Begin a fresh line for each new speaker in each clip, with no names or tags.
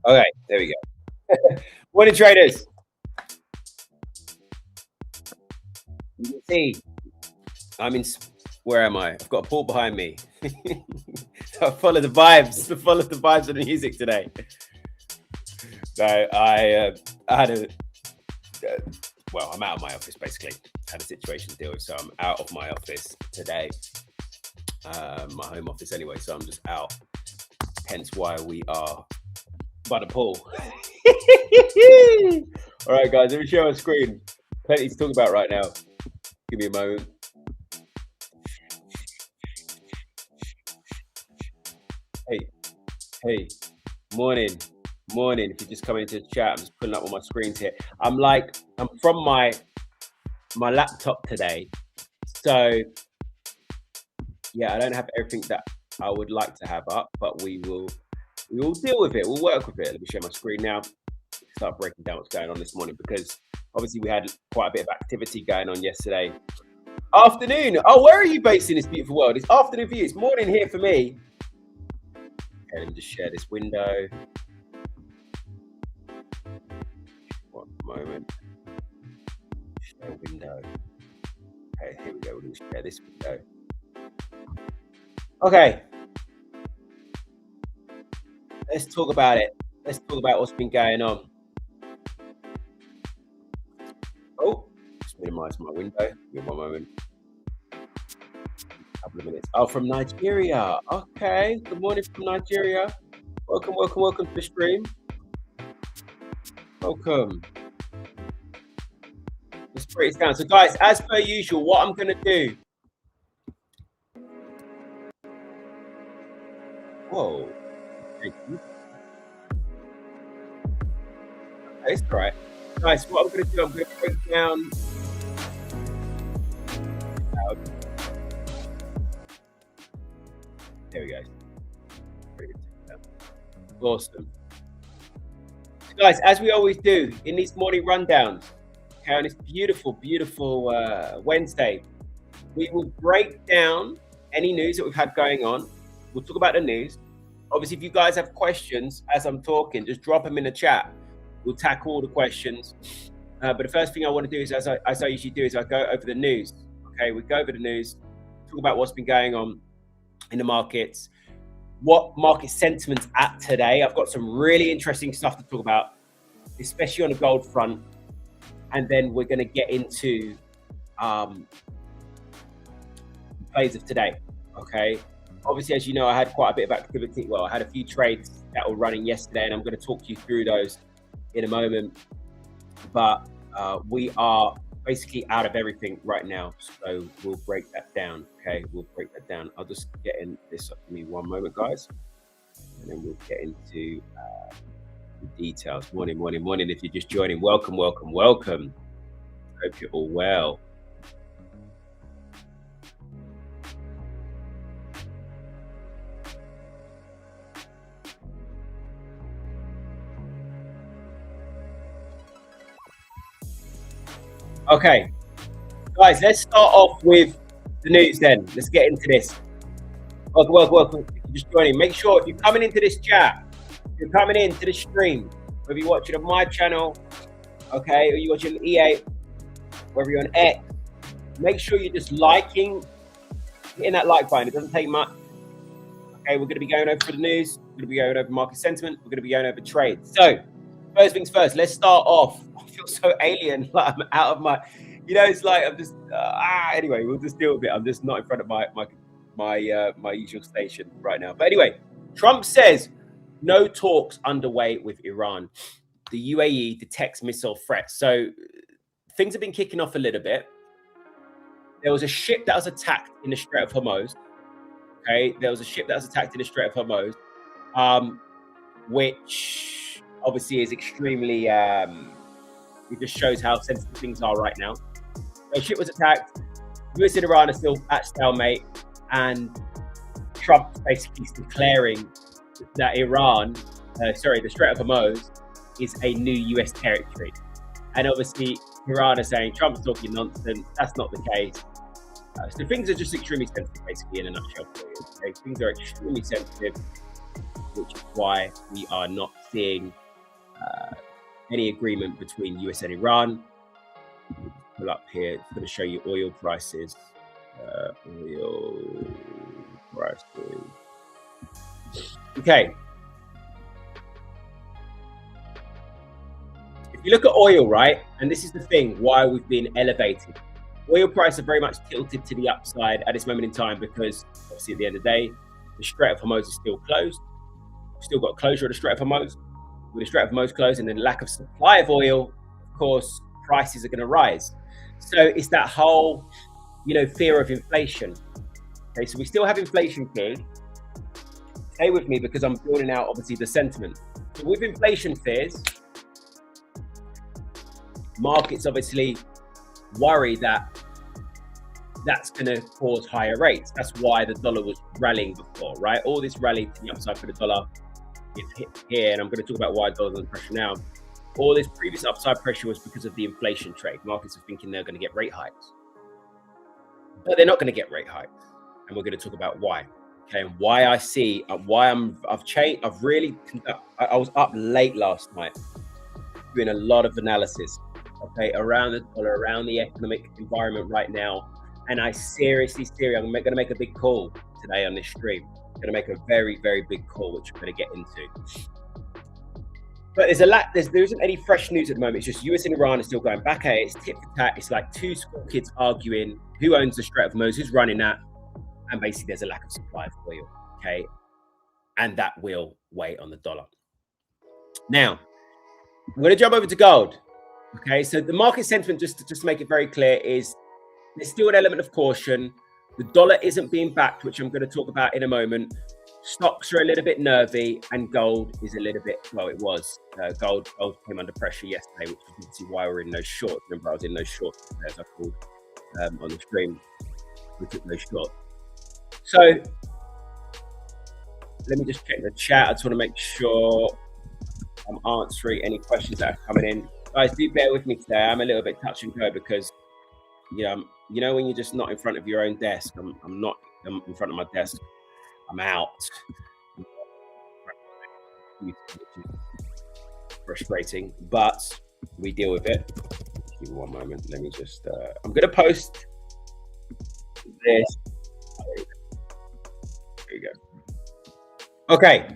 Okay, there we go. Morning, traders. You can see I'm in. Where am I? I've got a pool behind me. I follow the vibes. Follow the vibes of the music today. So I had a. Well, I'm out of my office basically. Had a situation to deal with, so I'm out of my office today. My home office anyway, so I'm just out. Hence why we are by the pool. All right, guys, let me show on screen. Plenty to talk about right now. Give me a moment. Hey, morning. If you just come into the chat, I'm just pulling up on my screens here. I'm from my laptop today. So yeah, I don't have everything that I would like to have up, but we will deal with it. We'll work with it. Let me share my screen now. Start breaking down what's going on this morning, because obviously we had quite a bit of activity going on yesterday afternoon. Oh, where are you based in this beautiful world? It's afternoon for you. It's morning here for me. Okay, let me just share this window. One moment. Share window. Okay, here we go. We're going to share this window. Okay. Let's talk about it. Let's talk about what's been going on. Oh, just minimize my window. Give me one moment. Couple of minutes. Oh, from Nigeria. Okay. Good morning from Nigeria. Welcome to the stream. Welcome. Let's break this down. So, guys, as per usual, what I'm going to do. Whoa. Thank you. Okay, it's all right. Guys, what I'm going to do, I'm going to break down. There we go. Awesome. So guys, as we always do in these morning rundowns, okay, on this beautiful Wednesday, we will break down any news that we've had going on. We'll talk about the news. Obviously, if you guys have questions as I'm talking, just drop them in the chat. We'll tackle all the questions. But the first thing I want to do is, as I usually do, is I go over the news. Okay, we go over the news, talk about what's been going on in the markets, what market sentiment's at today. I've got some really interesting stuff to talk about, especially on the gold front. And then we're going to get into plays of today. Okay. Obviously, as you know, I had quite a bit of activity. Well, I had a few trades that were running yesterday, and I'm going to talk you through those in a moment. But we are basically out of everything right now, so we'll break that down. Okay, we'll break that down. I'll just get in this up for me one moment, guys, and then we'll get into the details. Morning. If you're just joining, welcome. Hope you're all well. Okay, guys, let's start off with the news then. Let's get into this. Welcome. If you're just joining, make sure if you're coming into this chat, if you're coming into the stream, whether you're watching on my channel, okay, or you're watching EA, whether you're on X, make sure you're just hitting that like button. It doesn't take much. Okay, we're going to be going over the news. We're going to be going over market sentiment. We're going to be going over trades. So, first things first, let's start off. I feel so alien, like I'm out of my, it's like I'm just, anyway, we'll just deal with it. I'm just not in front of my usual station right now. But anyway, Trump says no talks underway with Iran. The UAE detects missile threats. So things have been kicking off a little bit. There was a ship that was attacked in the Strait of Hormuz. Okay, which obviously is extremely, it just shows how sensitive things are right now. The ship was attacked. US and Iran are still at stalemate, and Trump basically is declaring that the Strait of Hormuz is a new US territory. And obviously, Iran are saying Trump's talking nonsense. That's not the case. So things are just extremely sensitive, basically, in a nutshell. Okay? Things are extremely sensitive. which is why we are not seeing any agreement between US and Iran. Pull up here. It's going to show you oil prices. Oil prices. Okay. If you look at oil, right, and this is the thing why we've been elevated. Oil prices are very much tilted to the upside at this moment in time because, obviously, at the end of the day, the Strait of Hormuz is still closed. We've still got closure of the Strait of Hormuz. With the Strait of Hormuz closed and then lack of supply of oil, of course, prices are going to rise. So it's that whole, fear of inflation. Okay, so we still have inflation fears. Stay with me because I'm building out, obviously, the sentiment. So with inflation fears, markets obviously worry that that's going to cause higher rates. That's why the dollar was rallying before, right? All this rally to the upside for the dollar is hit here, and I'm going to talk about why the dollar's under pressure now. All this previous upside pressure was because of the inflation trade. Markets are thinking they're going to get rate hikes, but they're not going to get rate hikes, and we're going to talk about why. Okay, and why I see why I've changed. I was up late last night doing a lot of analysis. Okay, around the dollar, around the economic environment right now. And I'm going to make a big call today on this stream. I'm going to make a very, very big call, which I'm going to get into. But there isn't any fresh news at the moment. It's just US and Iran are still going back at it. It's tit for tat. It's like two school kids arguing who owns the Strait of Hormuz, who's running that. And basically there's a lack of supply of oil. Okay. And that will weigh on the dollar. Now, I'm going to jump over to gold. Okay, so the market sentiment, just to make it very clear, is there's still an element of caution. The dollar isn't being backed, which I'm going to talk about in a moment. Stocks are a little bit nervy, and gold is a little bit, well, it was. Gold came under pressure yesterday, which is obviously why we're in those shorts. Remember, I was in those shorts, as I called on the stream. We took those shorts. So let me just check the chat. I just want to make sure I'm answering any questions that are coming in. Guys, do bear with me today. I'm a little bit touch and go because, when you're just not in front of your own desk. I'm not in front of my desk. I'm out. Frustrating, but we deal with it. Give me one moment. Let me just. I'm going to post this. There you go. Okay.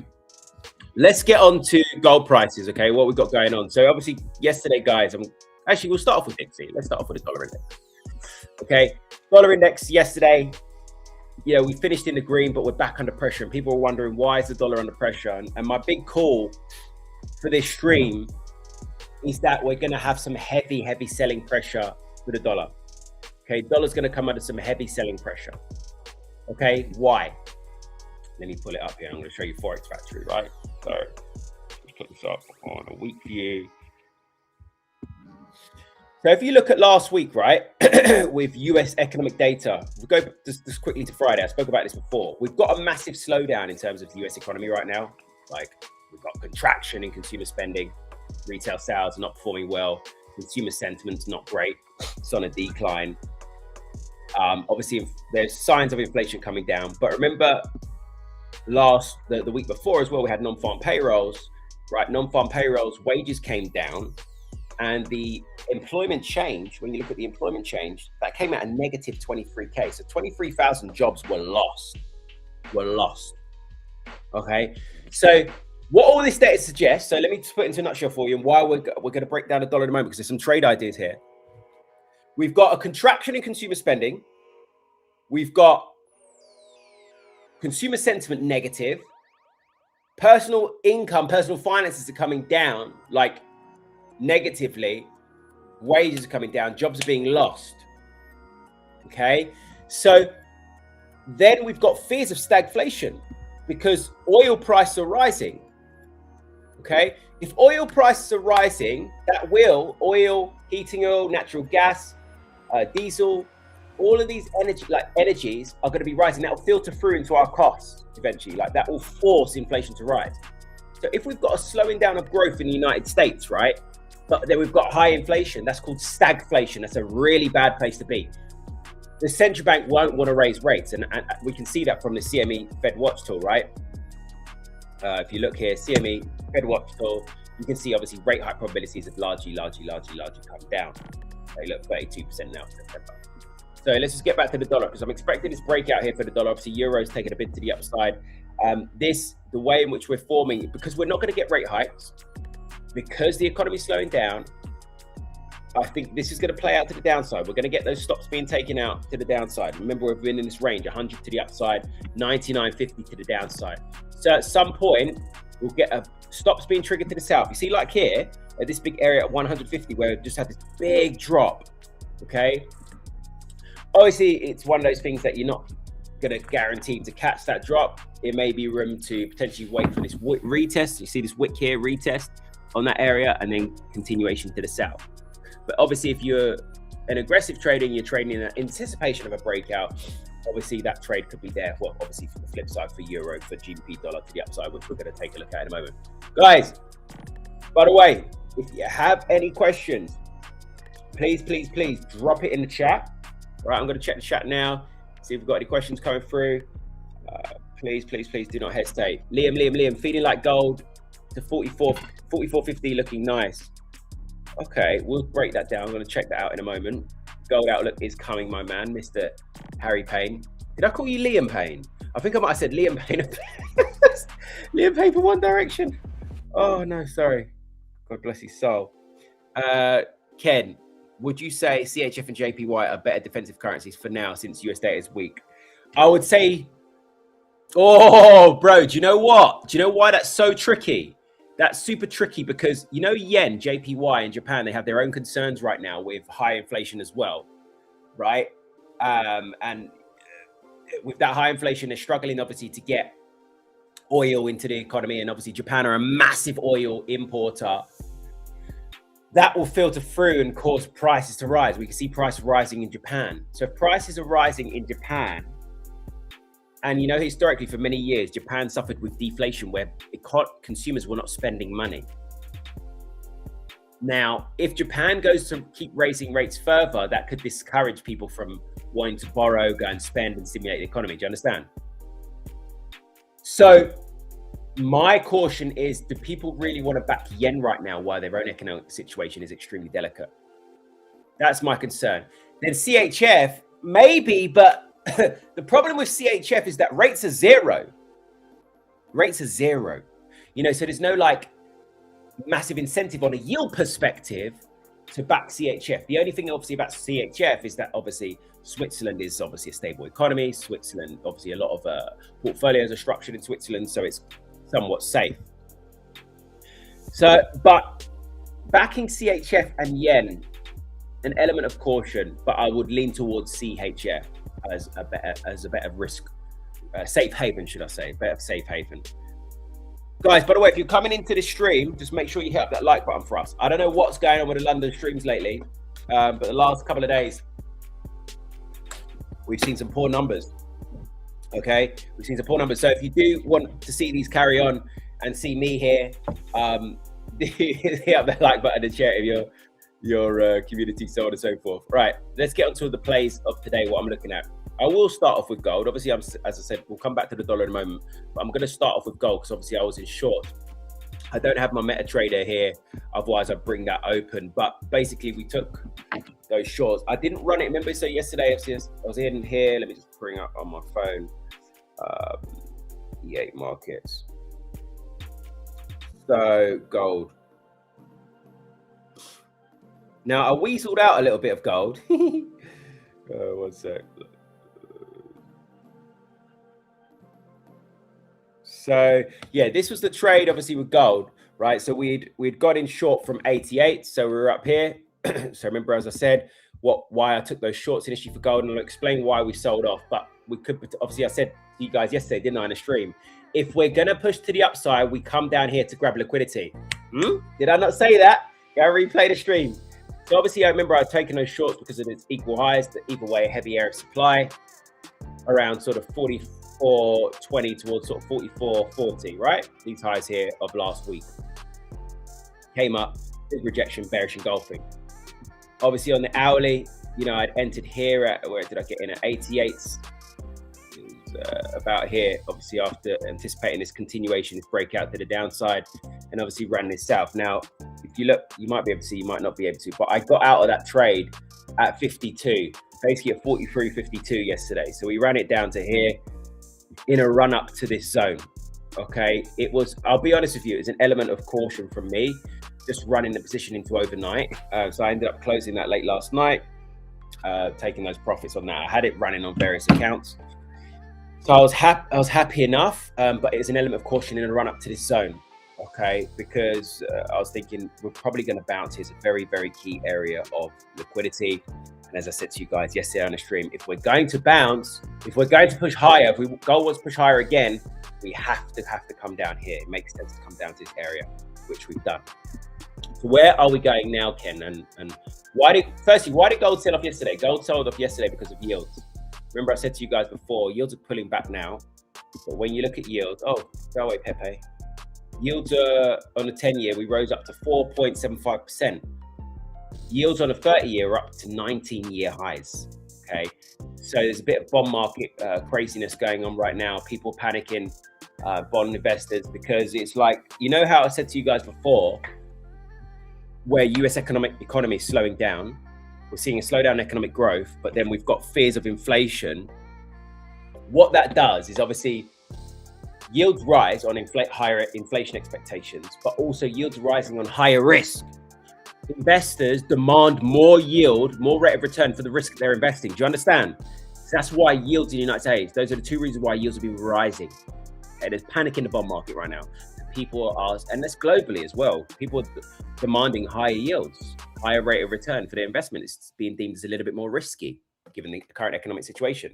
Let's get on to gold prices, okay? What we've got going on. So obviously yesterday, guys, we'll start off with Dixie. Let's start off with the dollar index. Okay, dollar index yesterday, we finished in the green, but we're back under pressure. And people are wondering, why is the dollar under pressure? And my big call for this stream is that we're going to have some heavy selling pressure for the dollar. Okay, dollar's going to come under some heavy selling pressure. Okay, why? Let me pull it up here. I'm going to show you Forex Factory, right? So let's put this up on a week view. So if you look at last week, right, with US economic data, we go just quickly to Friday. I spoke about this before. We've got a massive slowdown in terms of the US economy right now. Like, we've got contraction in consumer spending, retail sales are not performing well, consumer sentiment's not great, it's on a decline. Obviously, there's signs of inflation coming down, but remember, the week before as well, we had non-farm payrolls, right? Non-farm payrolls, wages came down, and the employment change, when you look at the employment change, that came at a negative 23K. So 23,000 jobs were lost. Okay. So what all this data suggests, so let me just put it into a nutshell for you, and why we're going to break down the dollar in a moment, because there's some trade ideas here. We've got a contraction in consumer spending. We've got consumer sentiment negative. Personal income, personal finances are coming down, like negatively. Wages are coming down. Jobs are being lost. Okay. So then we've got fears of stagflation because oil prices are rising. Okay. If oil prices are rising, that will oil, heating oil, natural gas, diesel, all of these energies are going to be rising. That will filter through into our costs eventually. Like, that will force inflation to rise. So if we've got a slowing down of growth in the United States, right, but then we've got high inflation, that's called stagflation. That's a really bad place to be. The central bank won't want to raise rates, and we can see that from the CME Fed Watch tool, right? If you look here, CME, Fed Watch tool, you can see obviously rate hike probabilities have largely come down. They look 32% now. So let's just get back to the dollar, because I'm expecting this breakout here for the dollar. Obviously, euro's taking a bit to the upside. The way in which we're forming, because we're not going to get rate hikes, because the economy's slowing down, I think this is going to play out to the downside. We're going to get those stops being taken out to the downside. Remember, we've been in this range, 100 to the upside, 99.50 to the downside. So at some point, we'll get a stops being triggered to the south. You see, like here, at this big area at 150, where it just had this big drop, okay? Obviously, it's one of those things that you're not going to guarantee to catch that drop. It may be room to potentially wait for this retest. You see this wick here, retest on that area, and then continuation to the south. But obviously, if you're an aggressive trader and you're trading in anticipation of a breakout, obviously that trade could be there. Well, obviously for the flip side for euro, for GBP dollar to the upside, which we're going to take a look at in a moment. Guys, by the way, if you have any questions, please drop it in the chat. All right, I'm going to check the chat now, see if we've got any questions coming through. Please do not hesitate. Liam, feeling like gold to 44.50, looking nice. Okay, we'll break that down. I'm going to check that out in a moment. Gold outlook is coming, my man, Mr. Harry Payne. Did I call you Liam Payne? I think I might have said Liam Payne. Liam Payne for One Direction. Oh, no, sorry. God bless his soul. Ken, would you say CHF and JPY are better defensive currencies for now since US data is weak? I would say, oh, bro, do you know what? Do you know why that's so tricky? That's super tricky because, you know, yen, JPY in Japan, they have their own concerns right now with high inflation as well, right? And with that high inflation, they're struggling, obviously, to get oil into the economy. And obviously, Japan are a massive oil importer. That will filter through and cause prices to rise. We can see prices rising in Japan. So if prices are rising in Japan, and you know, historically for many years, Japan suffered with deflation where consumers were not spending money. Now, if Japan goes to keep raising rates further, that could discourage people from wanting to borrow, go and spend and stimulate the economy. Do you understand? So my caution is, do people really want to back yen right now while their own economic situation is extremely delicate? That's my concern. Then CHF, maybe, but the problem with CHF is that rates are zero. Rates are zero. You know, so there's no like massive incentive on a yield perspective to back CHF. The only thing obviously about CHF is that obviously Switzerland is obviously a stable economy. Switzerland, obviously a lot of portfolios are structured in Switzerland, so it's somewhat safe. So, but backing CHF and yen, an element of caution, but I would lean towards CHF as a better risk, safe haven, should I say, better safe haven. Guys, by the way, if you're coming into this stream, just make sure you hit up that like button for us. I don't know what's going on with the London streams lately, but the last couple of days, we've seen some poor numbers. Okay, we've seen some poor numbers. So if you do want to see these carry on and see me here, hit up that like button and share it with your community, so on and so forth. Right, let's get on to the plays of today, what I'm looking at. I will start off with gold. Obviously, as I said, we'll come back to the dollar in a moment, but I'm going to start off with gold because obviously I was in short. I don't have my MetaTrader here, otherwise I'd bring that open. But basically, we took those shorts. I didn't run it. Remember, so yesterday I was in here. Let me just bring up on my phone. E8 markets. So gold. Now I weaseled out a little bit of gold. One sec. So yeah, this was the trade obviously with gold, right? So we'd got in short from 88, so we were up here. So remember, as I said, why I took those shorts initially for gold, and I'll explain why we sold off. But we could, obviously, I said to you guys yesterday, didn't I, in the stream, if we're gonna push to the upside, we come down here to grab liquidity. Did I not say that? Go replay the stream. So obviously, I remember I'd taken those shorts because of its equal highs, the either way, heavy area of supply, around sort of 44.20 towards sort of 44.40, right? These highs here of last week came up, big rejection, bearish engulfing. Obviously on the hourly, you know, I'd entered here at, where did I get in at 88? about here, obviously after anticipating this continuation, this breakout to the downside, and obviously ran this south. Now, if you look, you might be able to see, you might not be able to, but I got out of that trade at 52, basically at 43.52 yesterday. So we ran it down to here in a run up to this zone. Okay, it was, I'll be honest with you, it's an element of caution from me, just running the position into overnight. So I ended up closing that late last night, taking those profits on that. I had it running on various accounts. So I was happy enough, but it's an element of caution in a run up to this zone. Okay, because I was thinking we're probably going to bounce. Here's a very, very key area of liquidity. And as I said to you guys yesterday on the stream, if we're going to bounce, if we're going to push higher, if gold wants to push higher again, we have to come down here. It makes sense to come down to this area, which we've done. So where are we going now, Ken? And why did gold sell off yesterday? Gold sold off yesterday because of yields. Remember I said to you guys before, yields are pulling back now. But when you look at yields, oh, go away, Pepe. Yields are on a 10-year, we rose up to 4.75%. Yields on a 30-year are up to 19-year highs. Okay, so there's a bit of bond market craziness going on right now. People panicking, bond investors, because it's like, you know how I said to you guys before, where US economy is slowing down. We're seeing a slowdown in economic growth, but then we've got fears of inflation. What that does is obviously yields rise on higher inflation expectations, but also yields rising on higher risk. Investors demand more yield, more rate of return for the risk they're investing. Do you understand? So that's why yields in the United States, those are the two reasons why yields have been rising. Okay, there's panic in the bond market right now. People are, and that's globally as well, people are demanding higher yields, higher rate of return for their investment. It's being deemed as a little bit more risky given the current economic situation.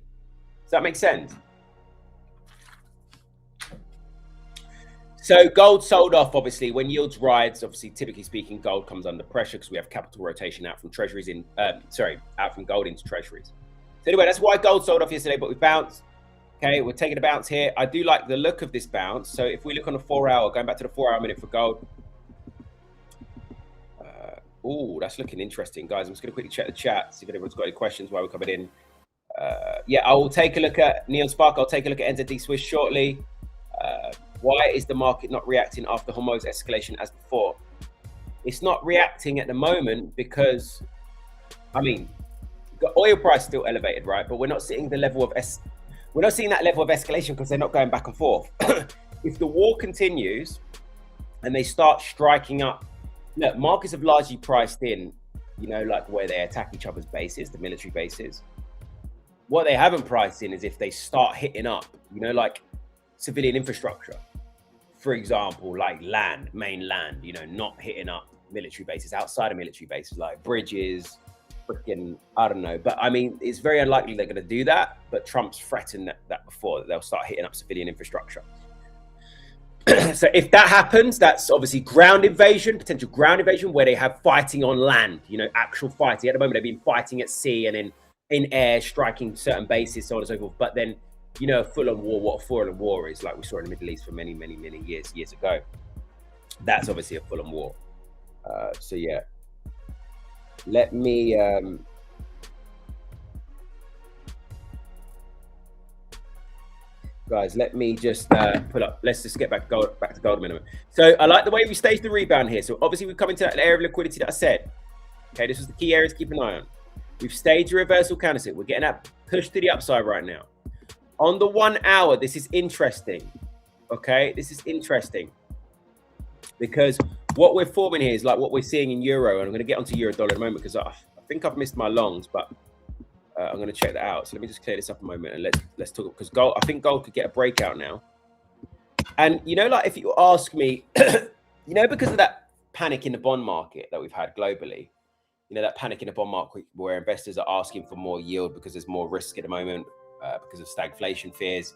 Does that make sense? So gold sold off, obviously, when yields rise. Obviously, typically speaking, gold comes under pressure because we have capital rotation out from treasuries out from gold into treasuries. So anyway, that's why gold sold off yesterday, but we bounced. Okay, we're taking a bounce here. I do like the look of this bounce. So if we look on a 4-hour, going back to the 4-hour minute for gold. Oh, that's looking interesting, guys. I'm just going to quickly check the chat, see if anyone's got any questions while we're coming in. Yeah, I will take a look at Neon Spark. I'll take a look at NZD Swiss shortly. Why is the market not reacting after Hormuz escalation as before? It's not reacting at the moment because, I mean, the oil price is still elevated, right? But we're not seeing the level of we're not seeing that level of escalation because they're not going back and forth. If the war continues and they start striking up, look, markets have largely priced in, you know, like where they attack each other's bases, the military bases. What they haven't priced in is if they start hitting up, you know, like civilian infrastructure, for example, like main land, you know, not hitting up military bases, outside of military bases, like bridges, freaking, I don't know. But I mean, it's very unlikely they're going to do that. But Trump's threatened that before, that they'll start hitting up civilian infrastructure. So if that happens, that's obviously ground invasion, potential ground invasion, where they have fighting on land, you know, actual fighting. At the moment, they've been fighting at sea and then in air, striking certain bases, so on and so forth. But then, you know, full-on war, what a full-on war is, like we saw in the Middle East for many, many, many years ago. That's obviously a full-on war. So yeah, let me guys, let me just pull up. Let's just get back to gold a minute. So I like the way we staged the rebound here. So obviously we've come into that area of liquidity that I said. Okay, this was the key area to keep an eye on. We've staged a reversal counterfeit. We're getting that push to the upside right now. On the 1 hour, this is interesting. Okay, this is interesting because what we're forming here is like what we're seeing in euro, and I'm going to get onto euro dollar in a moment because I think I've missed my longs, but I'm going to check that out. So let me just clear this up a moment and let's talk, because gold, I think gold could get a breakout now. And you know, like if you ask me, you know, because of that panic in the bond market that we've had globally, you know, that panic in the bond market where investors are asking for more yield because there's more risk at the moment because of stagflation fears.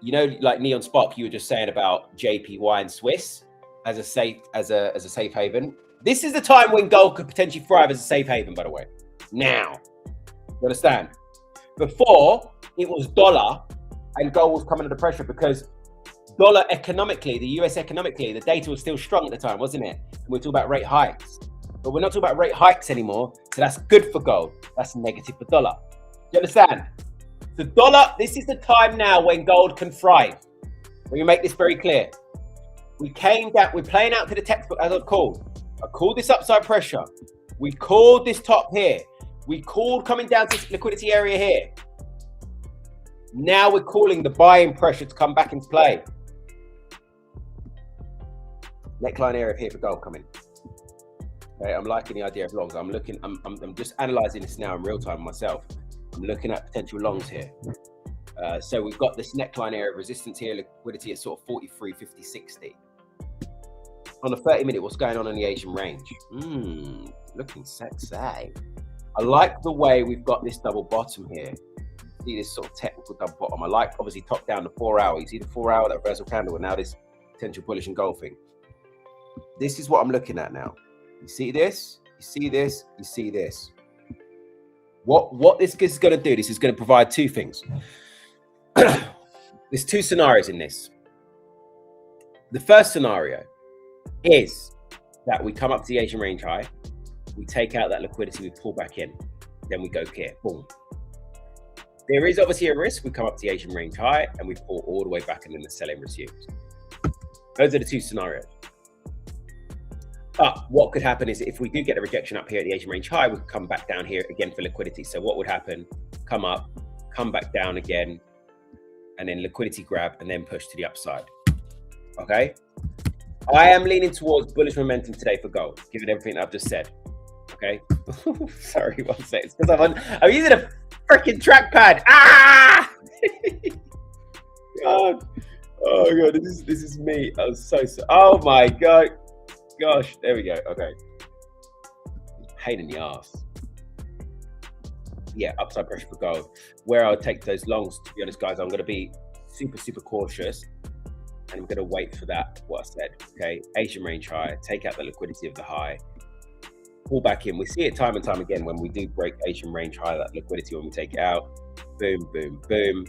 You know, like Neon Spark, you were just saying about JPY and Swiss as a safe haven. This is the time when gold could potentially thrive as a safe haven, by the way. Now, you understand? Before, it was dollar and gold was coming under pressure because dollar economically, the US economically, the data was still strong at the time, wasn't it? And we're talking about rate hikes. But we're not talking about rate hikes anymore. So that's good for gold. That's negative for dollar. Do you understand? The dollar, this is the time now when gold can thrive. Let me make this very clear. We came down, we're playing out to the textbook as I've called. I called this upside pressure. We called this top here. We called coming down to this liquidity area here. Now we're calling the buying pressure to come back into play. Neckline area here for gold coming. Okay, I'm liking the idea of longs. I'm just analyzing this now in real time myself. I'm looking at potential longs here. So we've got this neckline area of resistance here, liquidity at sort of 43, 50, 60. On the 30-minute, what's going on in the Asian range? Looking sexy. I like the way we've got this double bottom here. See this sort of technical double bottom. I like, obviously, top down the 4 hour. You see the 4 hour, that reversal candle, and now this potential bullish engulfing. This is what I'm looking at now. You see this? You see this? You see this? What this is going to do, this is going to provide two things. There's two scenarios in this. The first scenario is that we come up to the Asian range high, we take out that liquidity, we pull back in, then we go clear, boom. There is obviously a risk we come up to the Asian range high and we pull all the way back and then the selling resumes. Those are the two scenarios. But what could happen is if we do get a rejection up here at the Asian range high, we could come back down here again for liquidity. So what would happen? Come up, come back down again, and then liquidity grab and then push to the upside. Okay? I am leaning towards bullish momentum today for gold, given everything I've just said. Okay? Sorry, 1 second. It's because I'm using a freaking trackpad. Ah! God. Oh god, this is me. I was so oh my god. Gosh, there we go. Okay. Pain in the ass. Yeah, upside pressure for gold. Where I'll take those longs, to be honest, guys, I'm going to be super cautious. And I'm going to wait for that, what I said. Okay. Asian range high, take out the liquidity of the high, pull back in. We see it time and time again when we do break Asian range high, that liquidity when we take it out, boom, boom, boom,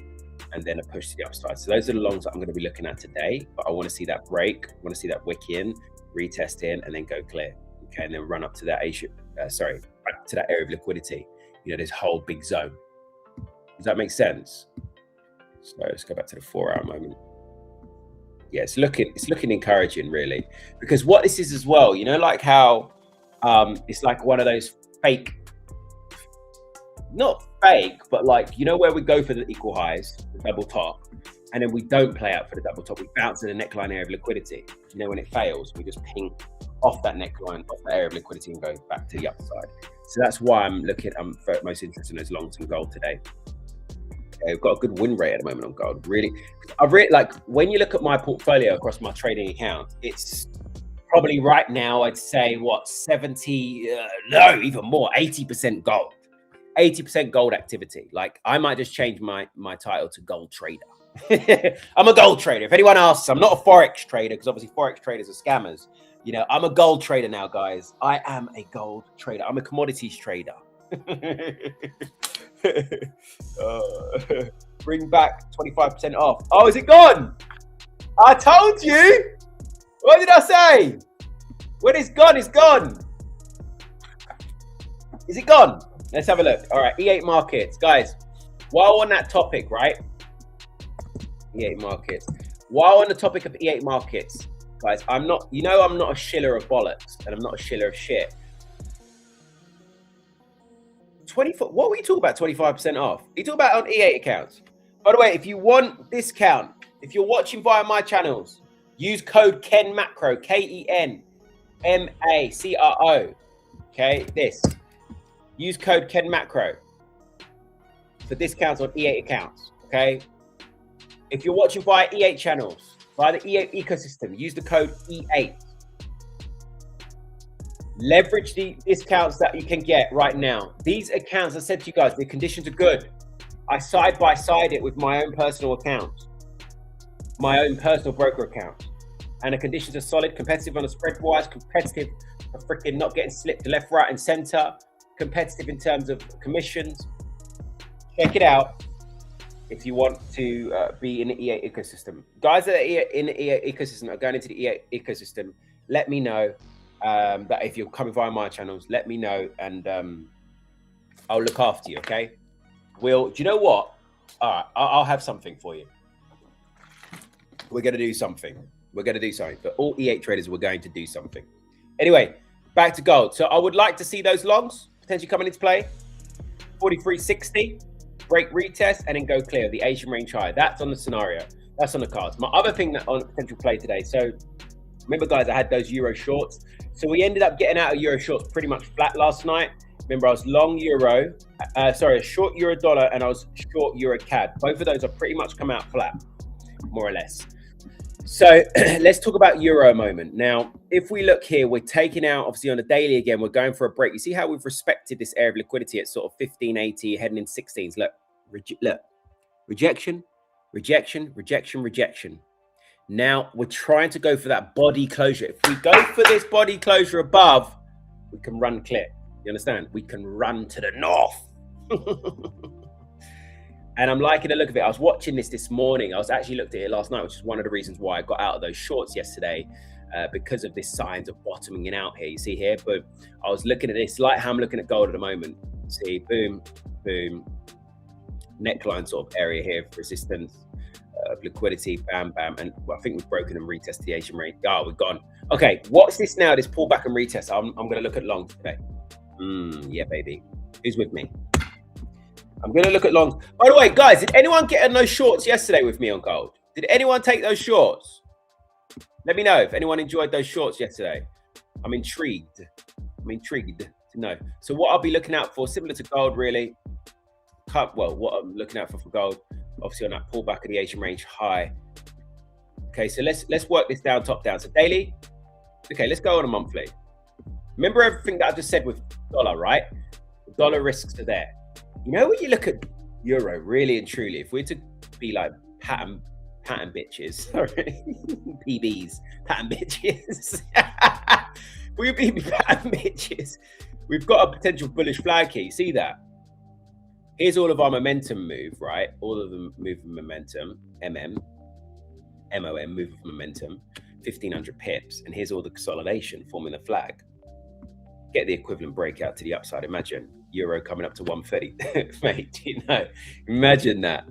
and then a push to the upside. So those are the longs that I'm going to be looking at today. But I want to see that break. I want to see that wick in, retest in, and then go clear. Okay, and then run up to that back to that area of liquidity. You know, this whole big zone. Does that make sense? So let's go back to the 4 hour moment. Yeah, it's looking encouraging, really, because what this is as well, you know, like how it's like one of those fake, not fake, but like, you know, where we go for the equal highs, the double top, and then we don't play out for the double top. We bounce in the neckline area of liquidity. You know, when it fails, we just ping off that neckline, off the area of liquidity, and go back to the upside. So that's why I'm most interested in those longs in gold today. Okay, we've got a good win rate at the moment on gold. Really, I've really, like, when you look at my portfolio across my trading account, it's probably right now, I'd say, what, 70, no, even more, 80% gold. 80% gold activity. Like, I might just change my title to gold trader. I'm a gold trader. If anyone asks, I'm not a Forex trader, because obviously Forex traders are scammers. You know, I'm a gold trader now, guys. I am a gold trader. I'm a commodities trader. Bring back 25% off. Oh, is it gone? I told you. What did I say? When it's gone, it's gone. Is it gone? Let's have a look. All right, E8 markets, guys. While on that topic, right? E8 markets. While on the topic of E8 markets, guys, I'm not a shiller of bollocks, and I'm not a shiller of shit. 24. What were you talking about? 25% off? You talk about on E8 accounts. By the way, if you want discount, if you're watching via my channels, use code KENMACRO, KENMACRO. Okay, this. Use code KENMACRO for discounts on E8 accounts. Okay. If you're watching via E8 channels, via the E8 ecosystem, use the code E8. Leverage the discounts that you can get right now. These accounts, I said to you guys, the conditions are good. I side by side it with my own personal account, my own personal broker account. And the conditions are solid, competitive on the spread wise, competitive for freaking not getting slipped to left, right, and center, competitive in terms of commissions. Check it out if you want to be in the E8 ecosystem. Guys that are in the E8 ecosystem, are going into the E8 ecosystem, let me know. That if you're coming via my channels, let me know, and I'll look after you. Okay. Do you know what? All right, I'll have something for you. We're going to do something. We're going to do something. For all E8 traders, we're going to do something. Anyway, back to gold. So I would like to see those longs potentially coming into play. 43.60, break retest, and then go clear. The Asian range high. That's on the scenario. That's on the cards. My other thing that on potential play today. So remember, guys, I had those euro shorts. So we ended up getting out of euro shorts pretty much flat last night. Remember, I was long euro, short euro dollar, and I was short euro CAD. Both of those are pretty much come out flat, more or less. So let's talk about euro a moment. Now, if we look here, we're taking out, obviously on the daily again, we're going for a break. You see how we've respected this area of liquidity at sort of 1580, heading in 16s. Look, rejection, rejection, rejection, rejection. Now we're trying to go for that body closure. If we go for this body closure above, we can run clear. You understand? We can run to the north. And I'm liking the look of it. I was watching this morning. I was actually looked at it last night, which is one of the reasons why I got out of those shorts yesterday, because of this signs of bottoming out here. You see here, but I was looking at this like how I'm looking at gold at the moment. See, boom, boom, neckline sort of area here of resistance, liquidity, bam, bam. And well, I think we've broken and retested the Asian range. Oh, we've gone. Okay, what's this now? This pullback and retest. I'm going to look at long today. Yeah, baby. Who's with me? I'm going to look at longs. By the way, guys, did anyone get in those shorts yesterday with me on gold? Did anyone take those shorts? Let me know if anyone enjoyed those shorts yesterday. I'm intrigued. I'm intrigued to know. So what I'll be looking out for, similar to gold, really. Well, what I'm looking out for gold, obviously on that pullback of the Asian range high. Okay, so let's work this down, top down. So daily. Okay, let's go on a monthly. Remember everything that I just said with dollar, right? The dollar risks are there. You know, when you look at euro, really and truly, if we're to be like pattern bitches, sorry, PBs, pattern bitches, we be pattern bitches. We've got a potential bullish flag here. You see that? Here's all of our momentum move, right? All of the move of momentum, MOM, move of momentum, 1500 pips, and here's all the consolidation forming the flag. Get the equivalent breakout to the upside. Imagine euro coming up to 130, mate. You know, imagine that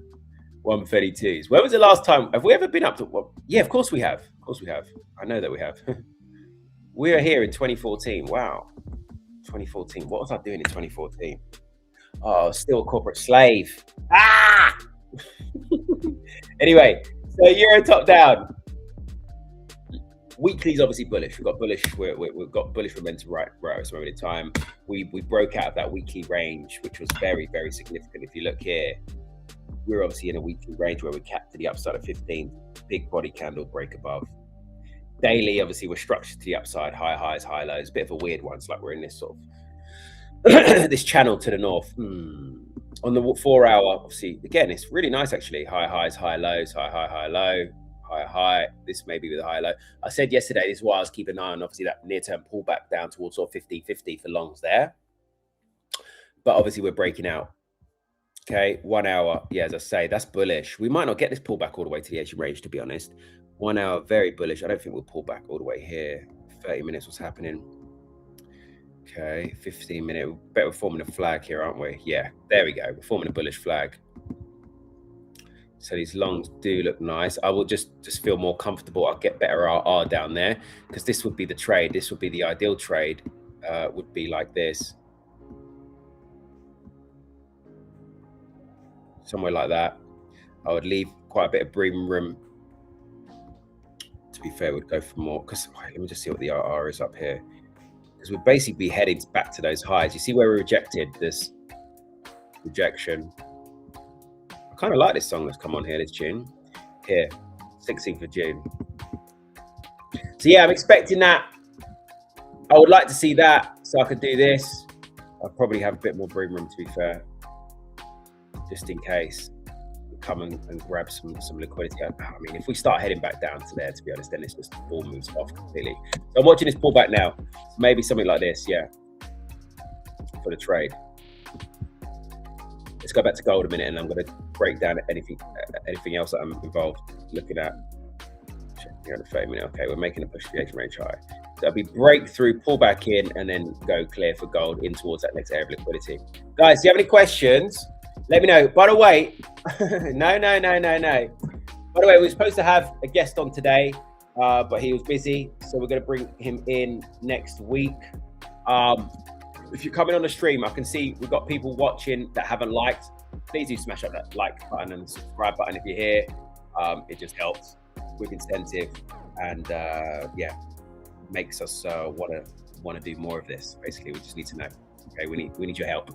132s. When was the last time? Have we ever been up to what? Yeah, of course we have. Of course we have. I know that we have. We are here in 2014. Wow, 2014. What was I doing in 2014? Oh, still a corporate slave. Ah. Anyway, so euro top down. Weekly is obviously bullish. We've got bullish. We've got bullish momentum right at this moment in time. We broke out of that weekly range, which was very, very significant. If you look here, we're obviously in a weekly range where we capped to the upside of 15. Big body candle break above. Daily, obviously, we're structured to the upside. High highs, high lows. Bit of a weird one. It's like we're in this sort of this channel to the north. On the 4 hour, obviously, again, it's really nice actually. High highs, high lows, high high, high low. High, this may be with a high low. I said yesterday, this is why I was keeping an eye on obviously that near-term pullback down towards sort of 50-50 for longs there. But obviously we're breaking out. Okay, 1 hour. Yeah, as I say, that's bullish. We might not get this pullback all the way to the Asian range, to be honest. 1 hour, very bullish. I don't think we'll pull back all the way here. 30 minutes, what's happening? Okay, 15 minute. We're forming a flag here, aren't we? Yeah, there we go. We're forming a bullish flag. So these longs do look nice. I will just feel more comfortable. I'll get better RR down there because this would be the trade. This would be the ideal trade. Would be like this. Somewhere like that. I would leave quite a bit of breathing room. To be fair, we'd go for more. Because let me just see what the RR is up here. Because we'd basically be heading back to those highs. You see where we rejected this rejection. Kind of like this song that's come on here, this tune here, 16th of June. So yeah, I'm expecting that. I would like to see that so I could do this. I'll probably have a bit more breathing room, to be fair, just in case. Come and grab some liquidity. I mean, if we start heading back down to there, to be honest, then it's just the ball moves off completely. So I'm watching this pullback now. So maybe something like this, yeah, for the trade. Let's go back to gold a minute, and I'm going to break down anything else that I'm involved looking at. Checking out the 30 minute. Okay, we're making a push for the Asian range high. So it'll be breakthrough, pull back in, and then go clear for gold in towards that next area of liquidity. Guys, do you have any questions? Let me know. By the way, No. By the way, we were supposed to have a guest on today, but he was busy, so we're going to bring him in next week. If you're coming on the stream, I can see we've got people watching that haven't liked. Please do smash up that like button and subscribe button if you're here. It just helps with incentive, and yeah, makes us want to do more of this. Basically, we just need to know. Okay, we need your help.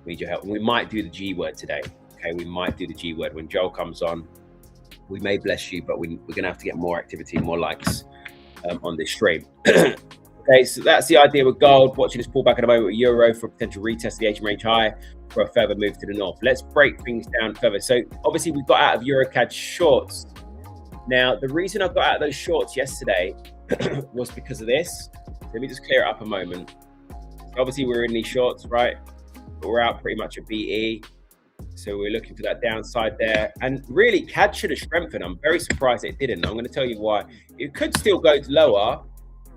We need your help. We might do the G word today. Okay, we might do the G word when Joel comes on. We may bless you, but we're going to have to get more activity, more likes on this stream. Okay, so that's the idea with gold. Watching this pullback at the moment with euro for a potential retest of the Asian range high for a further move to the north. Let's break things down further. So obviously we got out of EuroCAD shorts. Now, the reason I got out of those shorts yesterday was because of this. Let me just clear it up a moment. So obviously we're in these shorts, right? But we're out pretty much at BE. So we're looking for that downside there. And really, CAD should have strengthened. I'm very surprised it didn't. I'm going to tell you why. It could still go lower,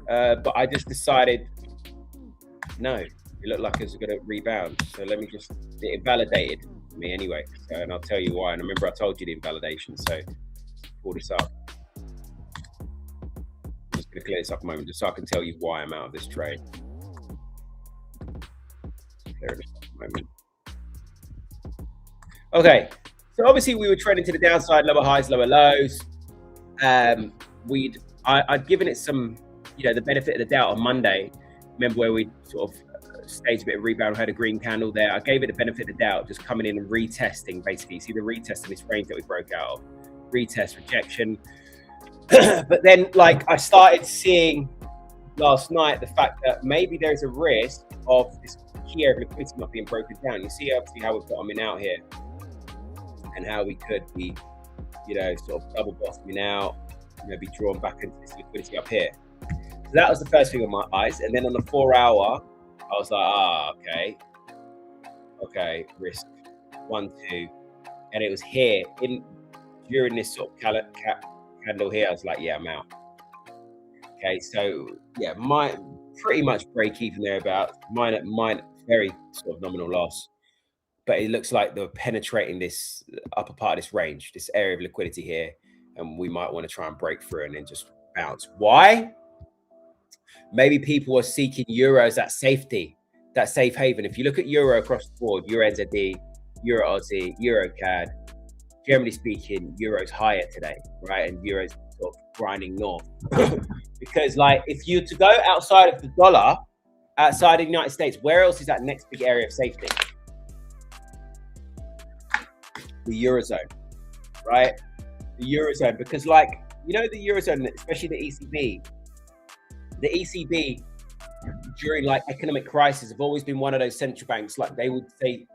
but I just decided, no, it looked like it was going to rebound. So let me just, it validated me anyway. So, and I'll tell you why. And remember, I told you the invalidation. So pull this up. I'm just going to clear this up a moment just so I can tell you why I'm out of this trade. Clear this up a moment. Okay, so obviously we were trading to the downside, lower highs, lower lows. I'd given it some, the benefit of the doubt on Monday. Remember where we sort of staged a bit of rebound, had a green candle there. I gave it the benefit of the doubt, just coming in and retesting, basically. You see the retest in this range that we broke out of. Retest, rejection. But then, I started seeing last night the fact that maybe there's a risk of this key area of liquidity not being broken down. You see obviously how we're bottoming out here. And how we could be, sort of double bottoming out, be drawn back into this liquidity up here. So that was the first thing on my eyes. And then on the 4 hour, I was like, okay, risk 1, 2. And it was here during this sort of candle here. I was like, yeah, I'm out. Okay, so yeah, pretty much break even there about mine very sort of nominal loss. But it looks like they're penetrating this upper part of this range, this area of liquidity here. And we might want to try and break through and then just bounce. Why? Maybe people are seeking euros at safety, that safe haven. If you look at euro across the board, Euro NZD, Euro Aussie, Euro CAD, generally speaking, euro's higher today, right? And euro's sort of grinding north. Because if you to go outside of the dollar, outside of the United States, where else is that next big area of safety? The Eurozone, right? The Eurozone, because the Eurozone, especially the ECB during economic crisis have always been one of those central banks, they would say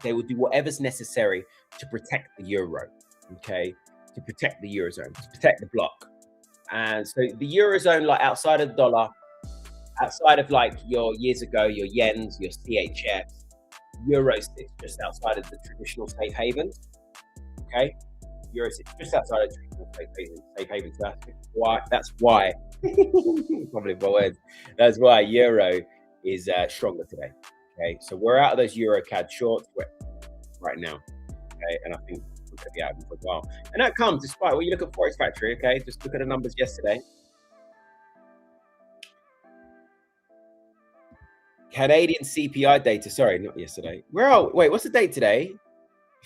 they would do whatever's necessary to protect the euro, okay? To protect the Eurozone, to protect the bloc. And so the Eurozone, outside of the dollar, outside of your years ago, your yens, your CHFs, euro sits just outside of the traditional safe havens. Okay, euro sits just outside of the traditional safe havens. That's why probably my words. That's why euro is stronger today. Okay, so we're out of those euro CAD shorts right now. Okay, and I think we're going to be out of them for a while. And that comes despite when you look at Forex Factory. Okay, just look at the numbers yesterday. Canadian CPI data, sorry, not yesterday. Wait, what's the date today?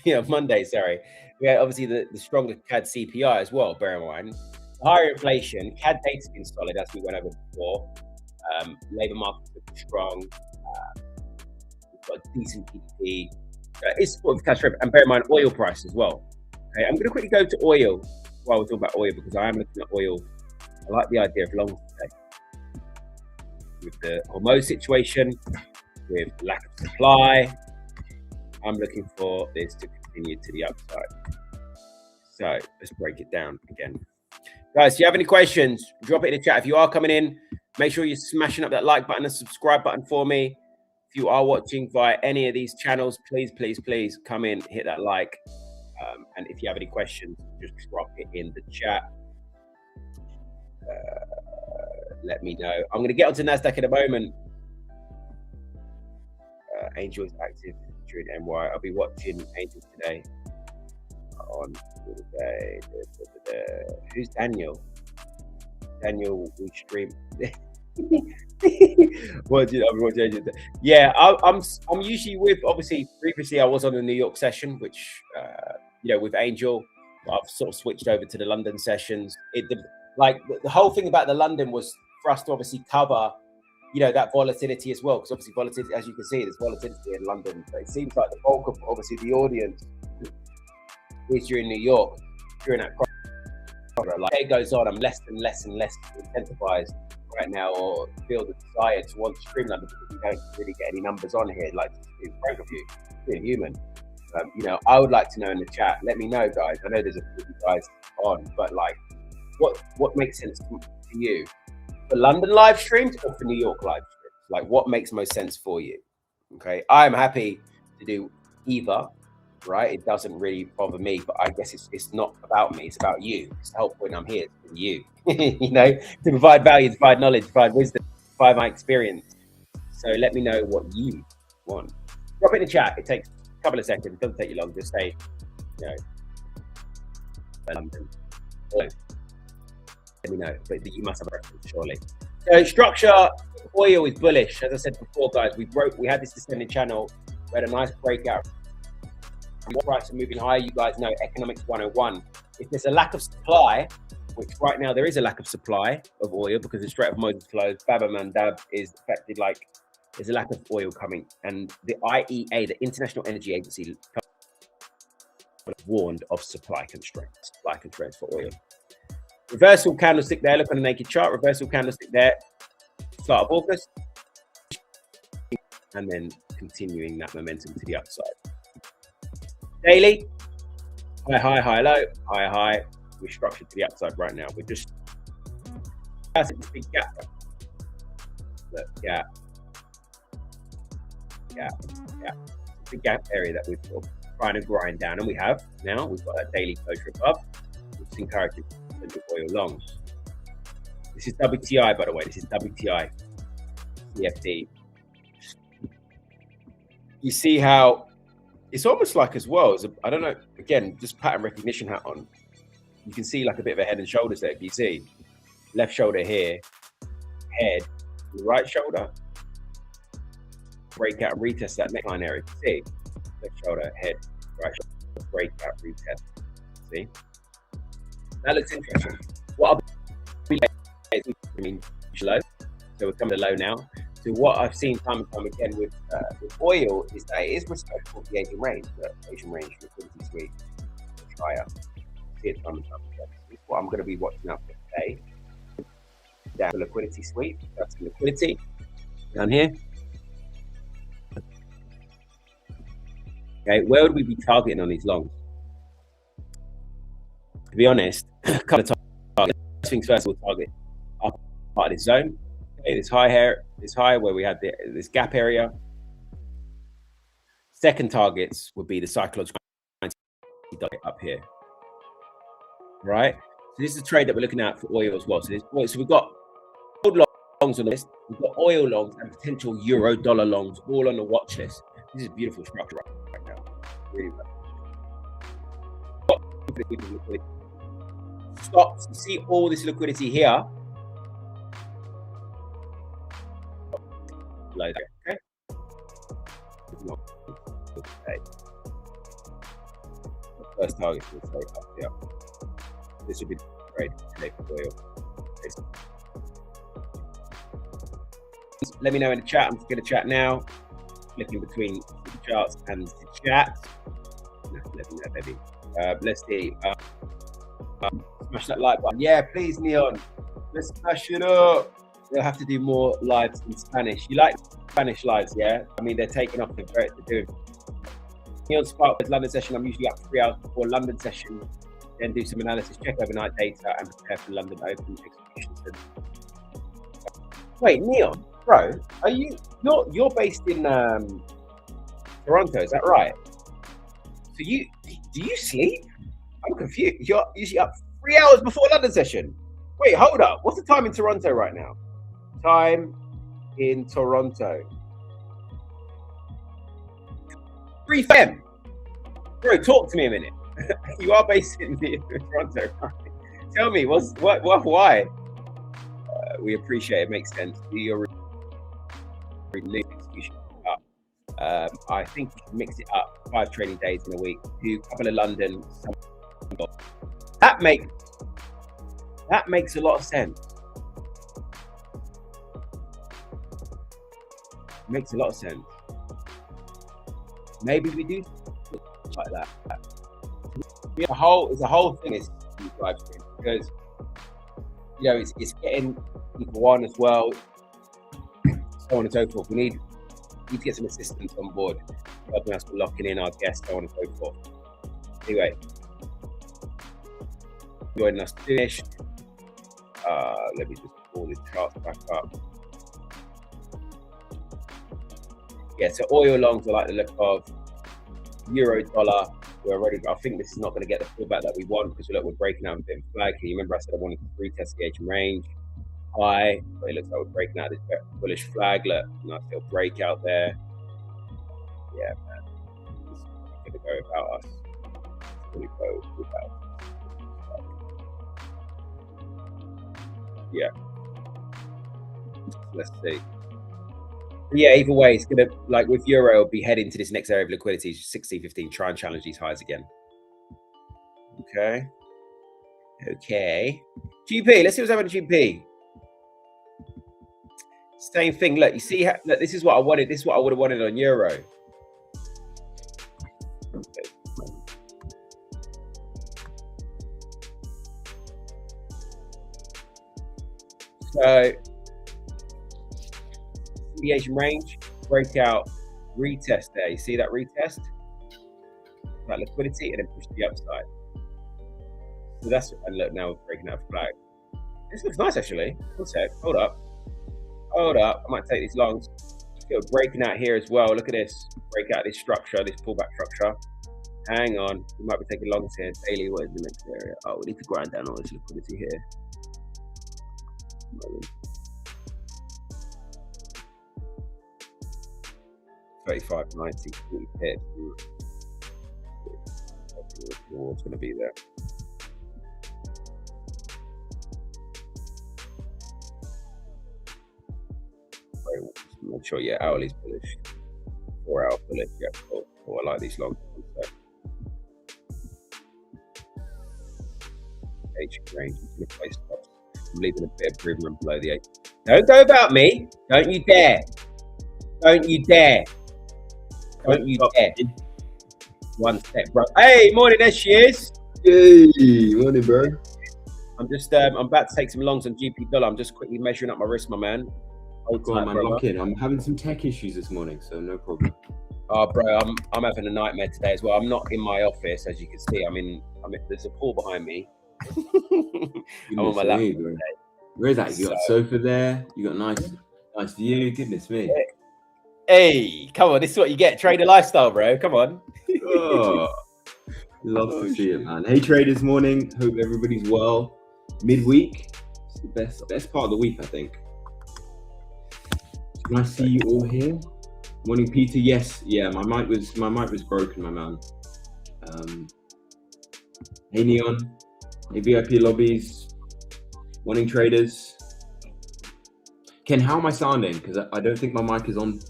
Yeah, Monday, sorry. We had obviously the stronger CAD CPI as well, bear in mind. Higher inflation, CAD data's been solid as we went over before. Labour market's looking strong. We've got decent GDP. It's supportive cash flow, and bear in mind oil price as well. Okay, I'm going to quickly go to oil while we're talking about oil because I am looking at oil. I like the idea of long today. With the Hormuz situation, with lack of supply, I'm looking for this to continue to the upside. So let's break it down again. Guys, if you have any questions, drop it in the chat. If you are coming in, make sure you're smashing up that like button and subscribe button for me. If you are watching via any of these channels, please come in, hit that like. And if you have any questions, just drop it in the chat. Let me know. I'm going to get onto NASDAQ in a moment. Angel is active during NY. I'll be watching Angel today. on today. Who's Daniel? Daniel, we stream. Yeah, I'm usually with, obviously previously I was on the New York session, which with Angel. I've sort of switched over to the London sessions. The whole thing about the London was for us to obviously cover that volatility as well, because obviously volatility, as you can see, there's volatility in London, but it seems like the bulk of obviously the audience is during New York during that crossover. Like day goes on, I'm less and less incentivized right now, or feel the desire to want to stream London, because we don't really get any numbers on here. Like, to be frank with you, being human, I would like to know in the chat. Let me know, guys. I know there's a few guys on, but like, what makes sense to you? For London live streams or for New York live streams? Like, what makes most sense for you? Okay, I'm happy to do either, right? It doesn't really bother me, but I guess it's not about me, it's about you. It's the whole point I'm here for you, to provide value, to provide knowledge, to provide wisdom, to provide my experience. So let me know what you want. Drop it in the chat. It takes a couple of seconds. It doesn't take you long. Just say, London. Let me know, but you must have a reference, surely. So structure, oil is bullish. As I said before, guys, we had this descending channel. We had a nice breakout. Price are moving higher. You guys know economics 101. If there's a lack of supply, which right now there is a lack of supply of oil because the Strait of Moses closed, Bab el Mandab is affected. Like, there's a lack of oil coming, and the IEA, the International Energy Agency, warned of supply constraints for oil. Reversal candlestick there. Look on the naked chart. Reversal candlestick there. Start of August, and then continuing that momentum to the upside. Daily, high, low, high. We're structured to the upside right now. We're just this big gap. Look, gap. Big gap area that we're sort of trying to grind down, and we have now. We've got that daily closure above, which is encouraging oil longs. This is WTI, by the way. This is WTI CFD. You see how it's almost like, as well as I don't know, again, just pattern recognition hat on. You can see like a bit of a head and shoulders there. If you see left shoulder here, head, right shoulder, breakout and retest that neckline area. See, left shoulder, head, right shoulder, breakout, retest. See, that looks interesting. What I'll be low, so we're coming to low now. So what I've seen time and time again with oil is that it is respectful of the Asian range. The Asian range liquidity sweep is higher. See it time and time again. This is what I'm going to be watching out for today. Down the liquidity sweep. That's the liquidity down here. Okay, where would we be targeting on these longs? To be honest, a couple of targets. First things first, we'll target up part of this zone. Okay, this high here, this high where we had this gap area. Second targets would be the psychological up here. Right? So this is a trade that we're looking at for oil as well. So we've got gold longs on the list, we've got oil longs and potential euro dollar longs all on the watch list. This is a beautiful structure right now. Really well. Stops, you see all this liquidity here. Okay. The first target will stay up here. This would be great today for oil. Let me know in the chat. I'm just going to chat now. Flicking between the charts and the chat. Let me know, baby. Let's see. Smash that like button. Yeah, please, Neon. Let's smash it up. We'll have to do more lives in Spanish. You like Spanish lives, yeah? I mean, they're taking off. They're great to do. Neon Spark London session. I'm usually up 3 hours before London session. Then do some analysis, check overnight data, and prepare for London Open execution. Wait, Neon, bro, are you're based in Toronto? Is that right? So do you sleep? I'm confused. You're usually up 3 hours before London session. Wait, hold up. What's the time in Toronto right now? Time in Toronto. 3 p.m. Bro, talk to me a minute. You are based in Toronto. Tell me, why? We appreciate it. Makes sense. You're I think you should mix it up. 5 trading days in a week. Do a couple of London. That makes a lot of sense. Makes a lot of sense. Maybe we do like that. It's a whole thing is live stream because it's getting people on as well, so on and so forth. We need to get some assistance on board, helping us with locking in our guests, so on and so forth. Anyway, joining us finished. Let me just pull this chart back up. Yeah, so oil longs I like the look of. Euro dollar, we're already. I think this is not going to get the pullback that we want because we're breaking out a bit of flag here. You remember I said I wanted to retest the Asian range high, but it looks like we're breaking out this bullish flag. Look, nice little breakout there. Yeah, man, it's going to go about us. It's going to go about us. Yeah. Let's see. Yeah, either way, it's gonna, like with Euro, it'll be heading to this next area of liquidity, 16.15. Try and challenge these highs again. Okay. GP. Let's see what's happening to GP. Same thing. Look, you see, look, this is what I wanted. This is what I would have wanted on Euro. Okay. So. The Asian range, breakout, retest there. You see that retest? That liquidity and then push to the upside. So that's, and look, now we're breaking out flag. This looks nice actually. One sec, hold up. I might take these longs. We're breaking out here as well. Look at this. Break out this structure, this pullback structure. Hang on. We might be taking longs here. Daily, what is the next area? Oh, we need to grind down all this liquidity here. 35.90, 40 pips. What's going to be there? Make sure, yeah, hourly's bullish. 4 hour bullish, yeah, cool. I like these long ones. H range, I'm leaving a bit of improvement below the 8. Don't go about me. Don't you dare. Don't you dare. Don't you dare. One step, bro. Hey, morning, there she is.
Hey, morning, bro.
I'm just, I'm about to take some longs on GP dollar. I'm just quickly measuring up my wrist, my man.
Go on, man, lock in. I'm having some tech issues this morning, so no problem.
Oh, bro, I'm having a nightmare today as well. I'm not in my office, as you can see. I'm in there's a pool behind me. I'm on my laptop today.
Where is that? You got a sofa there. You got nice view. Goodness me.
Hey, come on. This is what you get. Trader lifestyle, bro. Come on.
Oh, love to see it, man. Hey, traders, morning. Hope everybody's well. Midweek. It's the best part of the week, I think. Can I see you all here? Morning, Peter. Yes. Yeah, my mic was broken, my man. Hey, Neon. Hey, VIP lobbies. Morning, traders. Ken, how am I sounding? Because I don't think my mic is on.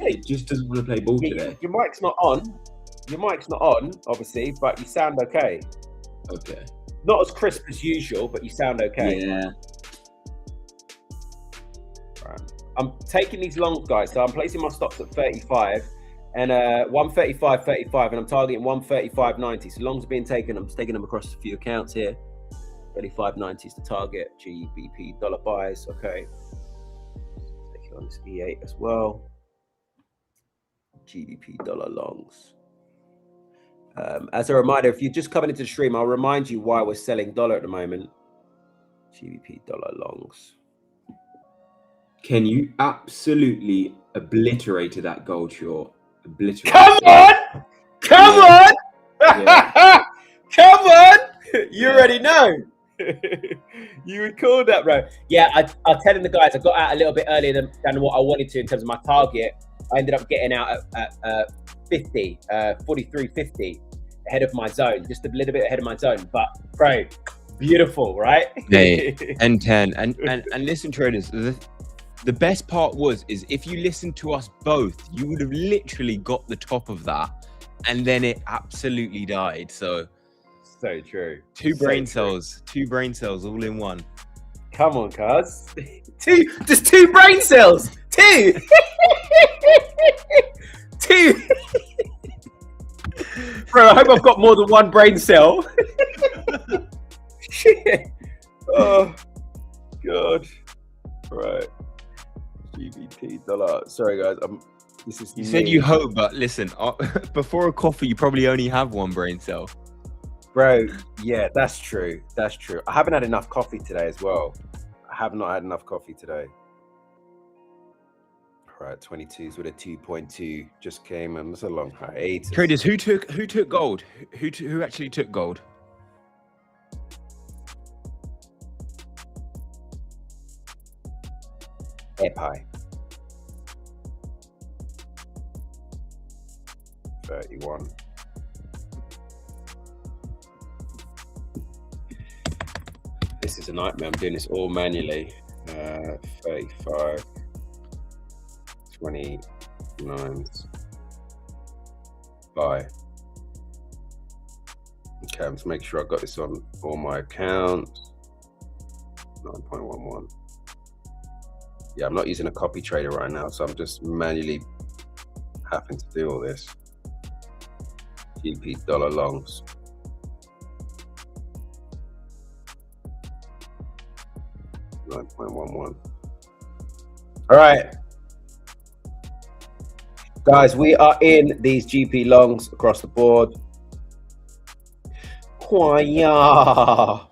It just doesn't want to play ball today.
Your mic's not on. Your mic's not on, obviously, but you sound okay.
Okay.
Not as crisp as usual, but you sound okay.
Yeah.
Right. I'm taking these longs, guys. So I'm placing my stops at 35 and 135.35, and I'm targeting 135.90. So longs are being taken. I'm just taking them across a few accounts here. 35.90 is the target. GBP dollar buys. Okay. Taking on this E8 as well. GBP dollar longs. As a reminder, if you're just coming into the stream, I'll remind you why we're selling dollar at the moment. GBP dollar longs.
Ken, you absolutely obliterated that gold short. Obliterated.
Come on! Come on!
Yeah.
Come on! You already know. You recall that, bro. Yeah, I was telling the guys I got out a little bit earlier than what I wanted to in terms of my target. I ended up getting out at 50, 43.50. ahead of my zone, just a little bit ahead of my zone. But bro, beautiful, right?
Hey, and 10 and listen, traders. The best part is if you listened to us both, you would have literally got the top of that, and then it absolutely died. So
True.
Two brain cells all in one.
Come on, cuz. Just two brain cells. Two. Two. Bro, I hope I've got more than one brain cell. Shit. Oh, God. Right. GBP dollar. Sorry, guys.
You said you hope, but listen, before a coffee, you probably only have one brain cell.
Bro, yeah, that's true. That's true. I haven't had enough coffee today as well. I have not had enough coffee today. Right, 22s with a 2.2 just came, and it's a long hiatus.
Traders, who took gold? Who actually took gold?
Epie. 31. This is a nightmare. I'm doing this all manually. 35. 29. Buy. Okay, I'm just making sure I got this on all my accounts. 9.11. Yeah, I'm not using a copy trader right now, so I'm just manually having to do all this. GP dollar longs. $9.11. All right, guys, we are in these GP longs across the board. Kwaya.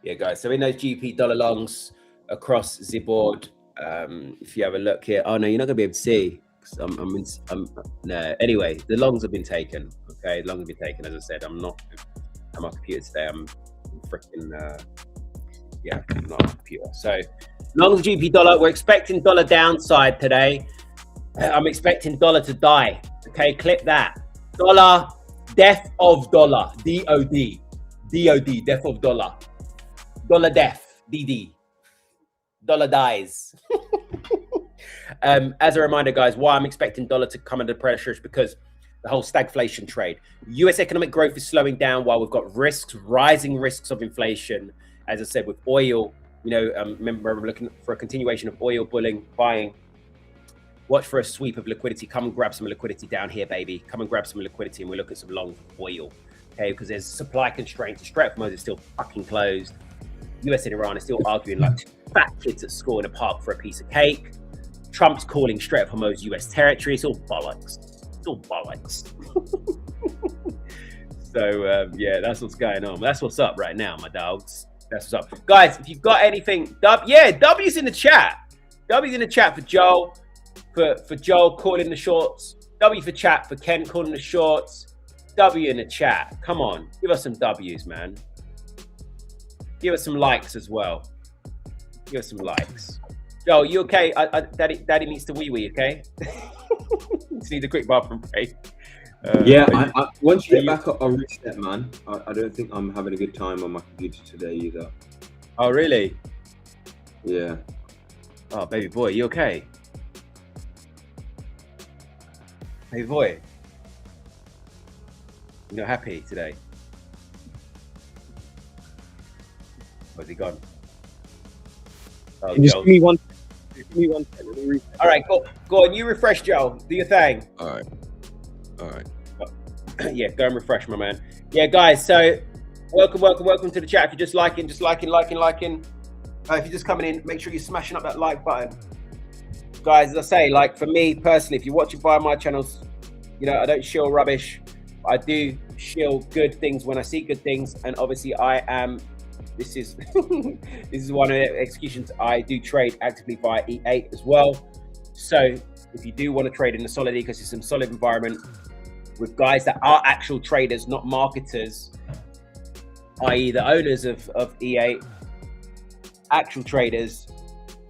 Yeah, guys, so in those GP dollar longs across the board, if you have a look here, oh no, you're not gonna be able to see. No. Anyway, the longs have been taken. Okay, longs have been taken. As I said, I'm not on my computer today. I'm freaking I'm not on my computer. So longs GP dollar. We're expecting dollar downside today. I'm expecting dollar to die. Okay, clip that. Dollar, death of dollar. DOD. DOD, death of dollar. Dollar death. DD. Dollar dies. As a reminder, guys, why I'm expecting dollar to come under pressure is because the whole stagflation trade. US economic growth is slowing down while we've got risks, rising risks of inflation. As I said, with oil, remember I'm looking for a continuation of oil buying. Watch for a sweep of liquidity. Come and grab some liquidity down here, baby. Come and grab some liquidity, and we'll look at some long oil. Okay, because there's supply constraints. The Strait of Hormuz is still fucking closed. US and Iran are still arguing like fat kids at school in a park for a piece of cake. Trump's calling Strait of Hormuz US territory. It's all bollocks. It's all bollocks. So yeah, that's what's going on. That's what's up right now, my dogs. That's what's up, guys. If you've got anything, W's in the chat. W's in the chat for Joel. For Joel calling the shorts. W for chat for Ken calling the shorts. W in the chat. Come on, give us some W's, man. Give us some likes as well. Give us some likes. Joel, you okay? Daddy needs to wee, okay? Just need a quick bathroom break.
Once you get back, I'll reset, man. I don't think I'm having a good time on my computer today either.
Oh, really?
Yeah.
Oh, baby boy, you okay? Baby boy, you're not happy today? Where's he gone? Oh,
just give me one. Let me reset.
All right, go on. You refresh, Joe. Do your thing.
All right.
Yeah, go and refresh, my man. Yeah, guys. So, welcome to the chat. If you're just liking. If you're just coming in, make sure you're smashing up that like button, guys. As I say, like for me personally, if you're watching via my channels, I don't shill rubbish. I do shill good things when I see good things, and obviously I am. This is one of the executions. I do trade actively via E8 as well. So if you do want to trade in a solid ecosystem, solid environment with guys that are actual traders, not marketers, i.e. the owners of E8, actual traders,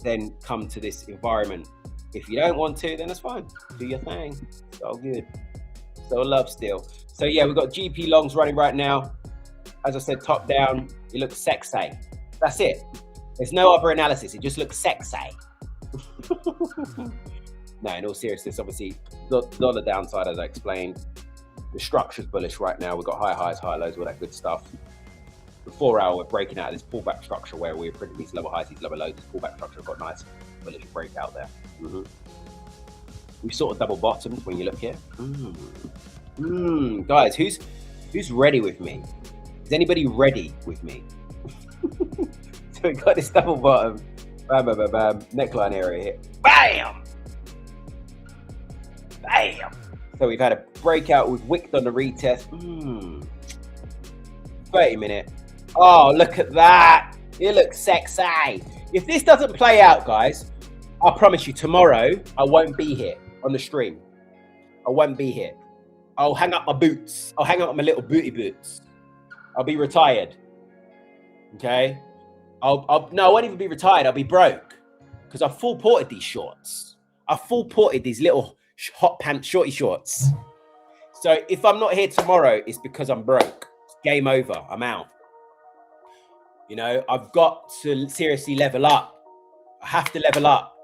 then come to this environment. If you don't want to, then that's fine. Do your thing. It's all good. So love still. So yeah, we've got GP longs running right now. As I said, top down, it looks sexy. That's it. There's no other analysis. It just looks sexy. No, in all seriousness, obviously, not the downside as I explained. The structure's bullish right now. We've got high highs, high lows, all that good stuff. The 4 hour, we're breaking out of this pullback structure where we're printing these lower highs, these lower lows. This pullback structure, we've got nice bullish breakout there. We've sort of double bottomed when you look here. Guys, who's ready with me? Is anybody ready with me? So we've got this double bottom, bam, bam, bam, bam, neckline area here, bam, bam. So we've had a breakout, we've wicked on the retest. 30 minute. Oh, look at that. It looks sexy. If this doesn't play out, guys, I promise you tomorrow, I won't be here on the stream. I won't be here. I'll hang up my boots. I'll hang up my little booty boots. I'll be retired. Okay? No, I won't even be retired. I'll be broke. Because I full ported these shorts. I full ported these little hot pants, shorty shorts. So if I'm not here tomorrow, it's because I'm broke. It's game over. I'm out. You know, I've got to seriously level up. I have to level up.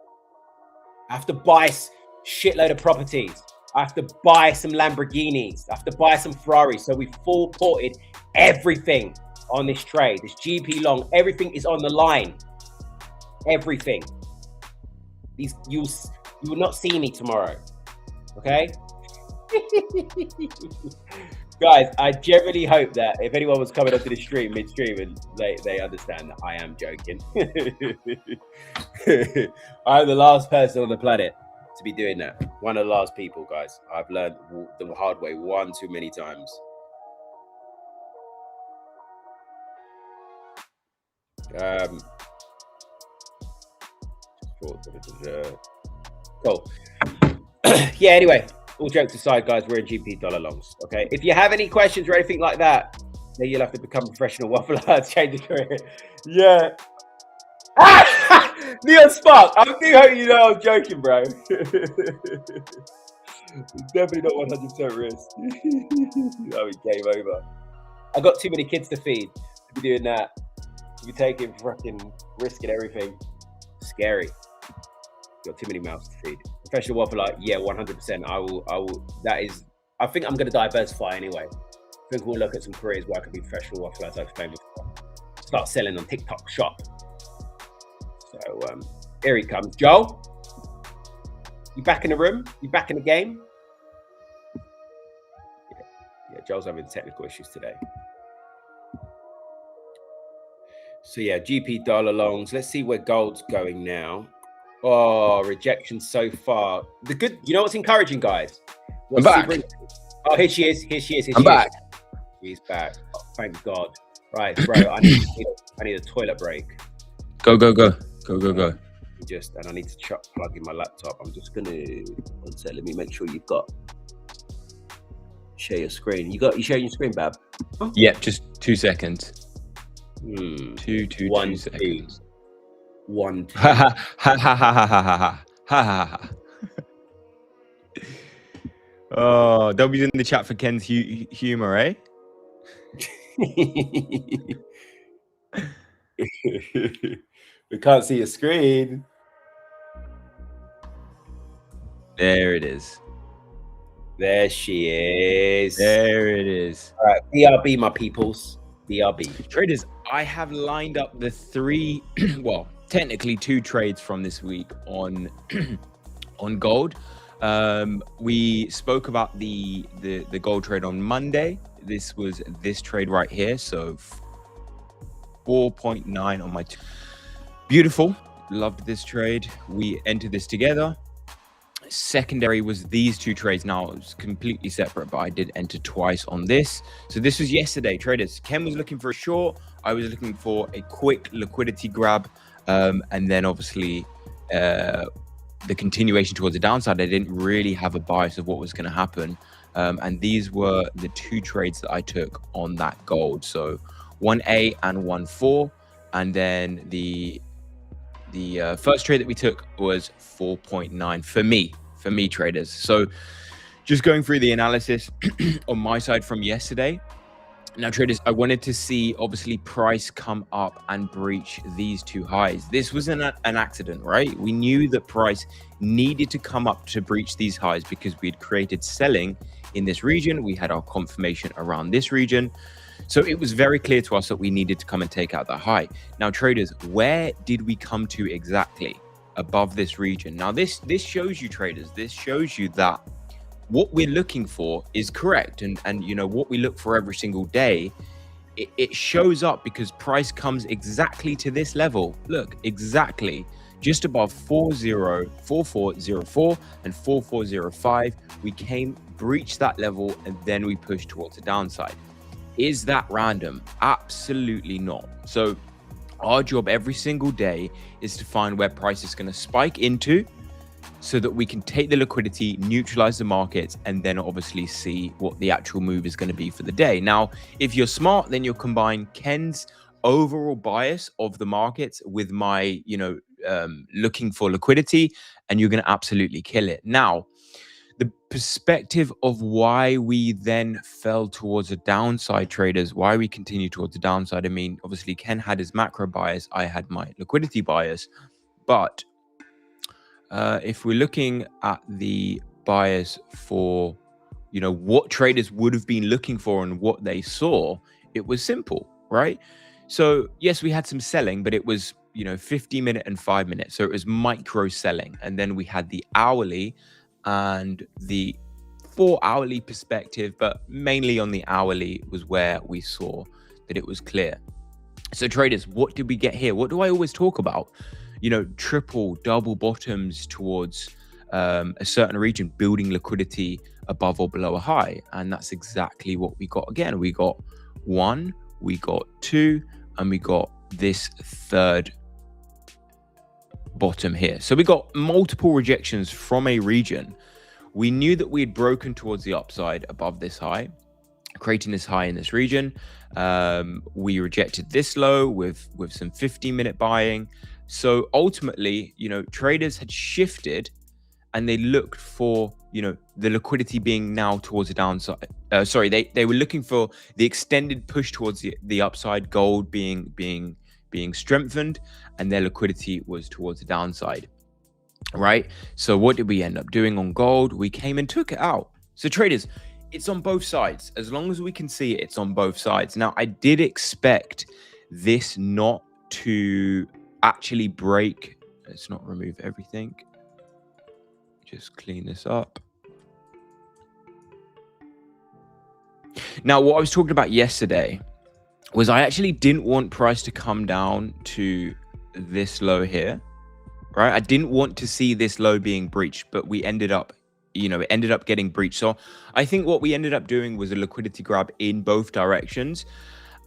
I have to buy a shitload of properties. I have to buy some Lamborghinis. I have to buy some Ferraris. So we full ported everything on this trade. This GP long, everything is on the line. Everything. You will not see me tomorrow. Okay? Guys, I generally hope that if anyone was coming onto the stream midstream and they understand that I am joking. I'm the last person on the planet to be doing that. One of the last people, guys. I've learned the hard way one too many times. Cool. Yeah, anyway, all jokes aside, guys, we're in GP dollar longs. Okay. If you have any questions or anything like that, then you'll have to become a professional waffler, change your career. Yeah. Neon Spark, I do hope you know I'm joking, bro. It's definitely not 100% risk. That was game over. I got too many kids to feed to be doing that. To be taking fucking risk and everything. Scary. Got too many mouths to feed. Professional waffler, yeah, 100%. I will. That is. I think I'm going to diversify anyway. I think we'll look at some careers where I could be professional waffler, as I explained before. Start selling on TikTok Shop. So here he comes, Joel. You back in the room? You back in the game? Yeah, Joel's having technical issues today. So yeah, GP dollar longs. Let's see where gold's going now. Oh, rejection so far. The good, you know what's encouraging, guys?
I'm back.
Oh, here she is. Here she is.
I'm back.
She's back. Oh, thank God. Right, bro. I need a toilet break.
Go.
And I need to plug in my laptop. I'm just gonna one sec, let me make sure you've got share your screen. You sharing your screen, Bab?
Oh. Yeah, just 2 seconds. Two seconds.
1, 2.
Ha ha. Oh, W's in the chat for Ken's humor, eh?
We can't see your screen.
There it is.
There she is.
There it is.
All right, BRB, my peoples. BRB.
Traders, I have lined up the 3, well, technically 2 trades from this week on on gold. We spoke about the gold trade on Monday. This was this trade right here. So 4.9 on my beautiful. Loved this trade. We entered this together. Secondary was these 2 trades. Now it was completely separate, but I did enter twice on this. So this was yesterday, traders. Ken was looking for a short. I was looking for a quick liquidity grab. And then obviously the continuation towards the downside. I didn't really have a bias of what was going to happen. And these were the 2 trades that I took on that gold. So 1A and 1.4, and then the The first trade that we took was 4.9 for me traders. So just going through the analysis on my side from yesterday. Now, traders, I wanted to see, obviously, price come up and breach these two highs. This was an accident, right? We knew that price needed to come up to breach these highs because we had created selling in this region. We had our confirmation around this region. So it was very clear to us that we needed to come and take out that high. Now, traders, where did we come to exactly above this region? Now, this shows you, traders, this shows you that what we're looking for is correct. And you know, what we look for every single day, it shows up because price comes exactly to this level. Look, exactly just above 4404 and 4405. We breached that level, and then we pushed towards the downside. Is that random? Absolutely not. So our job every single day is to find where price is going to spike into, so that we can take the liquidity, neutralize the markets, and then obviously see what the actual move is going to be for the day. Now, if you're smart, then you'll combine Ken's overall bias of the markets with my, looking for liquidity, and you're going to absolutely kill it. Now, the perspective of why we then fell towards a downside, traders, why we continue towards the downside. I mean, obviously Ken had his macro bias, I had my liquidity bias, but if we're looking at the bias for, what traders would have been looking for and what they saw, it was simple, right? So yes, we had some selling, but it was, 50-minute and 5-minute. So it was micro selling. And then we had the hourly and the 4-hourly perspective, but mainly on the hourly was where we saw that it was clear. So traders, what did we get here? What do I always talk about? Triple, double bottoms towards a certain region, building liquidity above or below a high. And that's exactly what we got. Again, we got 1, we got 2, and we got this third bottom here. So we got multiple rejections from a region. We knew that we had broken towards the upside above this high, creating this high in this region. We rejected this low with some 50-minute buying. So ultimately, traders had shifted and they looked for, the liquidity being now towards the downside. They were looking for the extended push towards the upside, gold being strengthened, and their liquidity was towards the downside, right? So what did we end up doing on gold? We came and took it out. So traders, it's on both sides. As long as we can see it, it's on both sides. Now, I did expect this not to actually break. Let's not remove everything. Just clean this up. Now, what I was talking about yesterday was I actually didn't want price to come down to this low here, right? I didn't want to see this low being breached, but we ended up, it ended up getting breached. So I think what we ended up doing was a liquidity grab in both directions.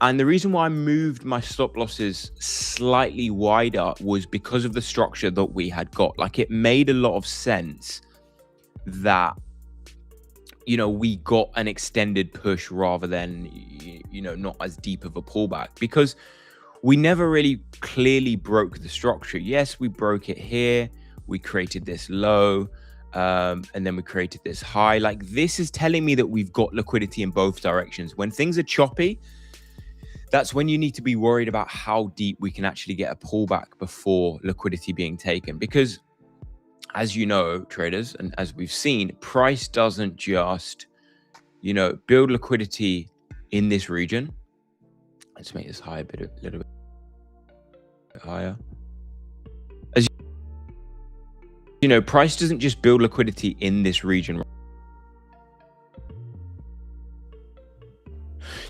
And the reason why I moved my stop losses slightly wider was because of the structure that we had got. Like, it made a lot of sense that, we got an extended push rather than, not as deep of a pullback, because we never really clearly broke the structure. Yes, we broke it here. We created this low, and then we created this high. Like, this is telling me that we've got liquidity in both directions. When things are choppy, that's when you need to be worried about how deep we can actually get a pullback before liquidity being taken. Because as you know, traders, and as we've seen, price doesn't just, build liquidity in this region. Let's make this high a little bit higher. As price doesn't just build liquidity in this region.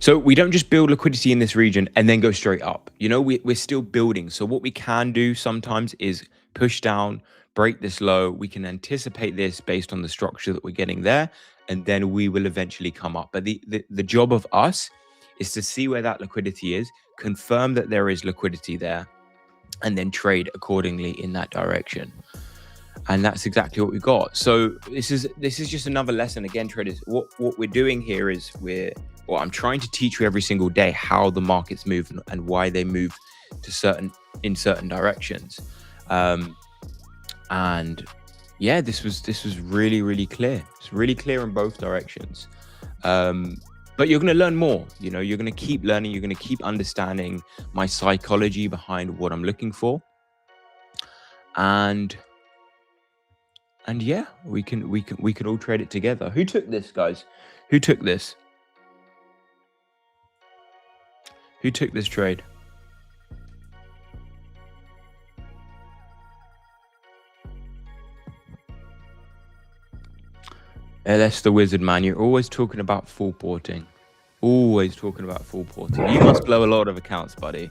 So we don't just build liquidity in this region and then go straight up. We're still building. So what we can do sometimes is push down, break this low. We can anticipate this based on the structure that we're getting there, and then we will eventually come up. But the job of us is to see where that liquidity is, confirm that there is liquidity there, and then trade accordingly in that direction. And that's exactly what we got. So this is just another lesson. Again, traders, what we're doing here is I'm trying to teach you every single day how the markets move and why they move in certain directions.
And yeah, this was really, really clear. It's really clear in both directions. But you're going to learn more. You know, you're going to keep learning. You're going to keep understanding my psychology behind what I'm looking for. And yeah, we could all trade it together. Who took this, guys? Who took this? Who took this trade? LS the Wizard, man. You're always talking about full porting. Always talking about full porting. You must blow a lot of accounts, buddy.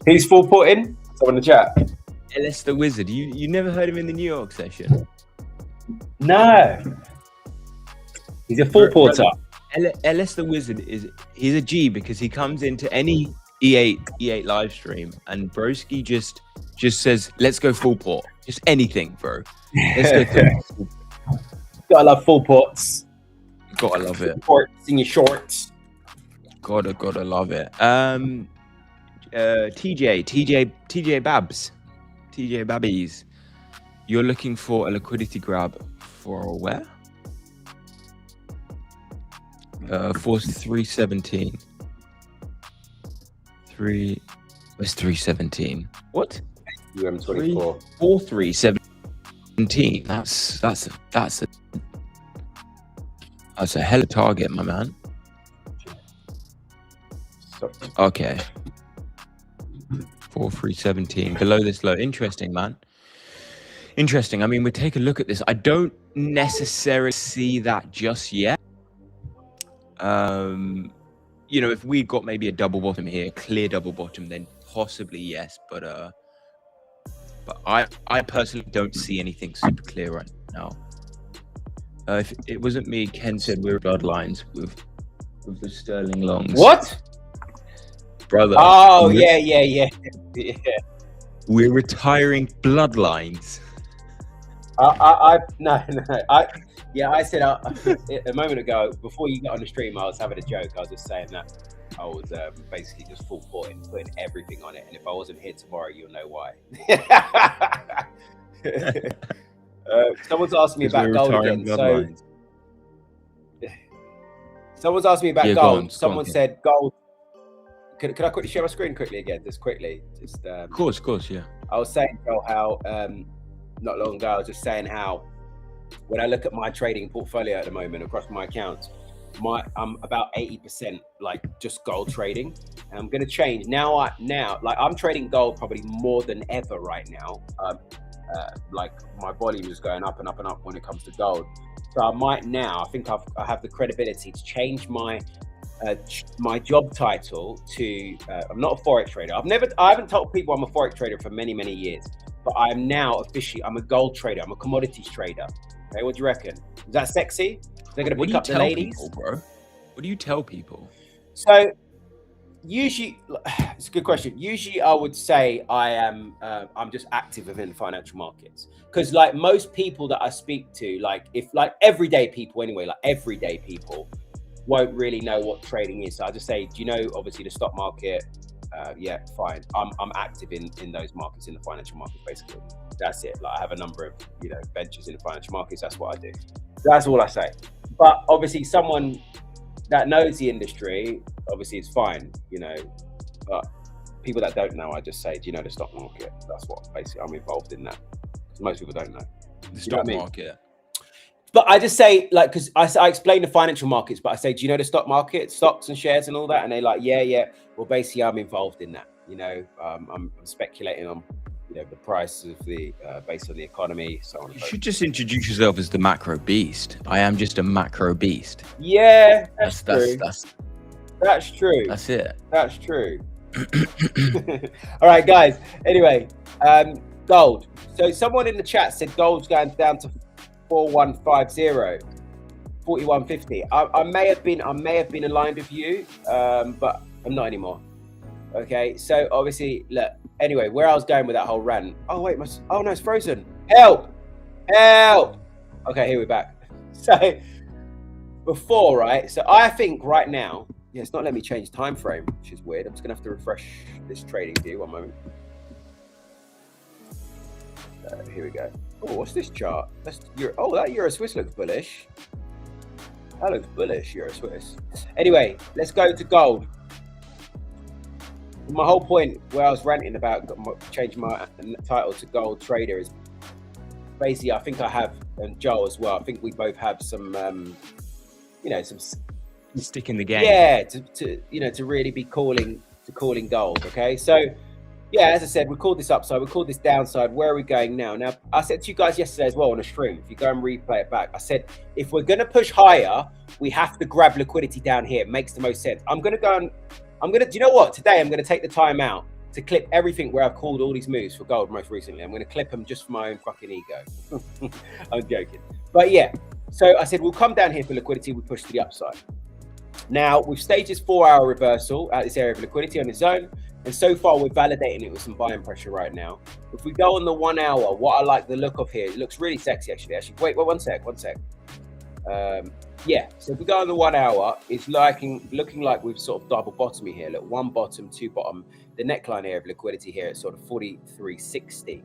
Who's full porting? Someone in the chat.
LS the Wizard. You never heard him in the New York session?
No. He's a full porter.
LS the Wizard he's a G because he comes into any E8 live stream and broski just says, let's go full port. Just anything, bro. Let's go full port.
Gotta love full ports.
Gotta love it.
Ports in your shorts.
Gotta love it. TJ Babs. TJ Babbies. You're looking for a liquidity grab for where? For 317. Where's 317? What?
UM24.
4317. That's a hell of a target, my man. Okay. 4317. Below this low. Interesting, man. Interesting. I mean, we take a look at this. I don't necessarily see that just yet. You know, if we got maybe a double bottom here, clear double bottom, then possibly yes. But I personally don't see anything super clear right now. If it wasn't me, Ken said we were bloodlines with the sterling longs.
What?
Brother.
Oh, yeah.
We're retiring bloodlines.
I said a moment ago, before you got on the stream, I was having a joke. I was just saying that I was basically just full porting, putting everything on it. And if I wasn't here tomorrow, you'll know why. Someone's asking me about gold again. So, someone's asking me about gold. Someone said gold. Can I quickly share my screen quickly again? Just quickly.
Of course, yeah.
I was saying, Joel, how not long ago, I was just saying how when I look at my trading portfolio at the moment across my accounts, I'm about 80% like just gold trading. And I'm going to change now. I'm trading gold probably more than ever right now. Like my volume is going up and up and up when it comes to gold. So I think I have the credibility to change my job title to I'm not a Forex trader. I haven't told people I'm a Forex trader for many years, but I am now officially, I'm a gold trader. I'm a commodities trader. Okay, what do you reckon? Is that sexy? They're going to pick up the ladies.
People, bro? What do you tell people?
So usually, it's a good question. Usually I would say I'm just active within financial markets, because like most people that I speak to, like everyday people anyway, like everyday people won't really know what trading is. So I just say, do you know, obviously the stock market? Yeah, fine. I'm active in those markets, in the financial markets, basically. That's it. Like I have a number of, ventures in the financial markets. That's what I do. That's all I say. But obviously someone that knows the industry, obviously it's fine, but people that don't know, I just say, do you know the stock market? That's what basically I'm involved in that. Because most people don't know.
The stock market.
But I just say, like, because I explain the financial markets, but I say, do you know the stock market, stocks and shares and all that? And they're like, yeah. Well, basically, I'm involved in that. I'm speculating on, the price of the based on the economy. So on.
You should just introduce yourself as the macro beast. I am just a macro beast.
Yeah, that's true. That's true.
That's it.
That's true. All right, guys. Anyway, gold. So someone in the chat said gold's going down to 4150. I may have been aligned with you, but I'm not anymore. Okay, so obviously, look. Anyway, where I was going with that whole rant. Oh wait, no, it's frozen. Help! Okay, here we're back. So before, right? So I think right now, it's not letting me change time frame, which is weird. I'm just gonna have to refresh this trading view. One moment. Here we go. Oh, what's this chart? That Euro Swiss looks bullish. That looks bullish, Euro Swiss. Anyway, let's go to gold. My whole point where I was ranting about changing my title to gold trader is basically, I think I have, and Joel as well, I think we both have some, some
Stick in the game.
Yeah, to really be calling gold. Okay, so yeah, as I said, we called this upside, we called this downside. Where are we going now? Now, I said to you guys yesterday as well on a stream, if you go and replay it back, I said, if we're going to push higher, we have to grab liquidity down here. It makes the most sense. Do you know what? Today, I'm going to take the time out to clip everything where I've called all these moves for gold most recently. I'm going to clip them just for my own fucking ego. I'm joking. But yeah, so I said, we'll come down here for liquidity. We push to the upside. Now, we've staged this 4-hour reversal at this area of liquidity on the zone. And so far, we're validating it with some buying pressure right now. If we go on the 1 hour, what I like the look of here, it looks really sexy, actually. Wait, one sec. Yeah, so if we go on the 1 hour, it's looking like we've sort of double bottoming here. Look, one bottom, two bottom. The neckline area of liquidity here is sort of 43.60.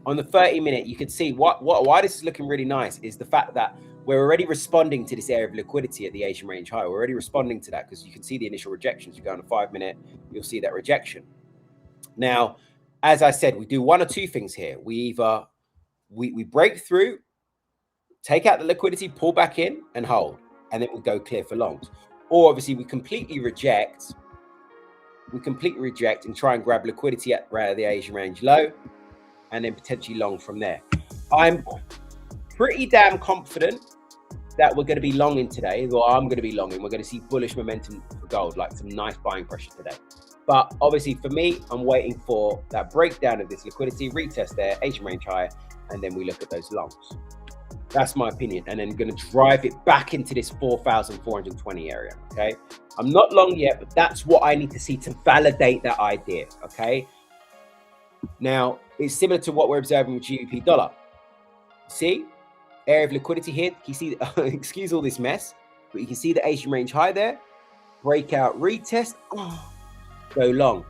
On the 30-minute, you can see why this is looking really nice is the fact that we're already responding to this area of liquidity at the Asian range high. We're already responding to that because you can see the initial rejections. You go on a 5-minute, you'll see that rejection. Now, as I said, we do one or two things here. We either we break through, take out the liquidity, pull back in and hold, and then we go clear for longs. Or obviously we completely reject and try and grab liquidity at the Asian range low and then potentially long from there. I'm pretty damn confident that we're going to be longing today, or I'm going to be longing. We're going to see bullish momentum for gold, like some nice buying pressure today. But obviously for me, I'm waiting for that breakdown of this liquidity, retest there, Asian range high, and then we look at those longs. That's my opinion. And then going to drive it back into this 4,420 area. Okay. I'm not long yet, but that's what I need to see to validate that idea. Okay. Now it's similar to what we're observing with GBP dollar. See, area of liquidity here. You see, excuse all this mess, but you can see the Asian range high there. Breakout, retest, go long.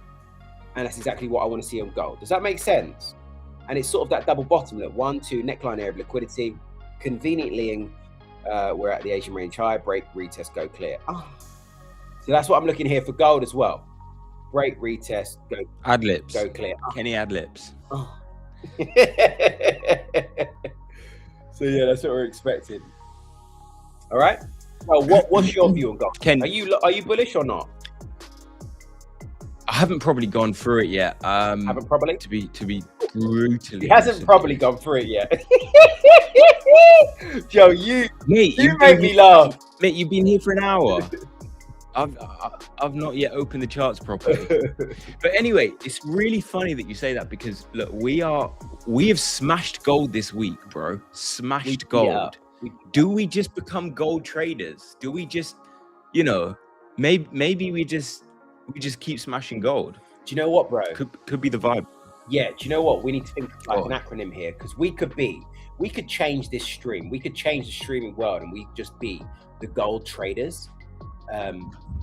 And that's exactly what I want to see on gold. Does that make sense? And it's sort of that double bottom. Look, 1, 2, neckline area of liquidity. Conveniently, we're at the Asian range high. Break, retest, go clear. So that's what I'm looking here for gold as well. Break, retest, go.
Ad-libs.
Go clear.
Kenny ad-libs.
So yeah, that's what we're expecting. All right. Well, what's your view on gold?
Ken,
are you bullish or not?
I haven't probably gone through it yet.
Haven't probably?
To be brutally.
He hasn't probably gone through it yet. Joe, you make me laugh.
Mate, you've been here for an hour. I've not yet opened the charts properly. But anyway, it's really funny that you say that because look, we have smashed gold this week, bro. Smashed gold. Yeah. Do we just become gold traders? Do we just, maybe we just keep smashing gold?
Do you know what, bro?
Could be the vibe.
Yeah, do you know what? We need to think like an acronym here because we could change this stream. We could change the streaming world and we just be the gold traders.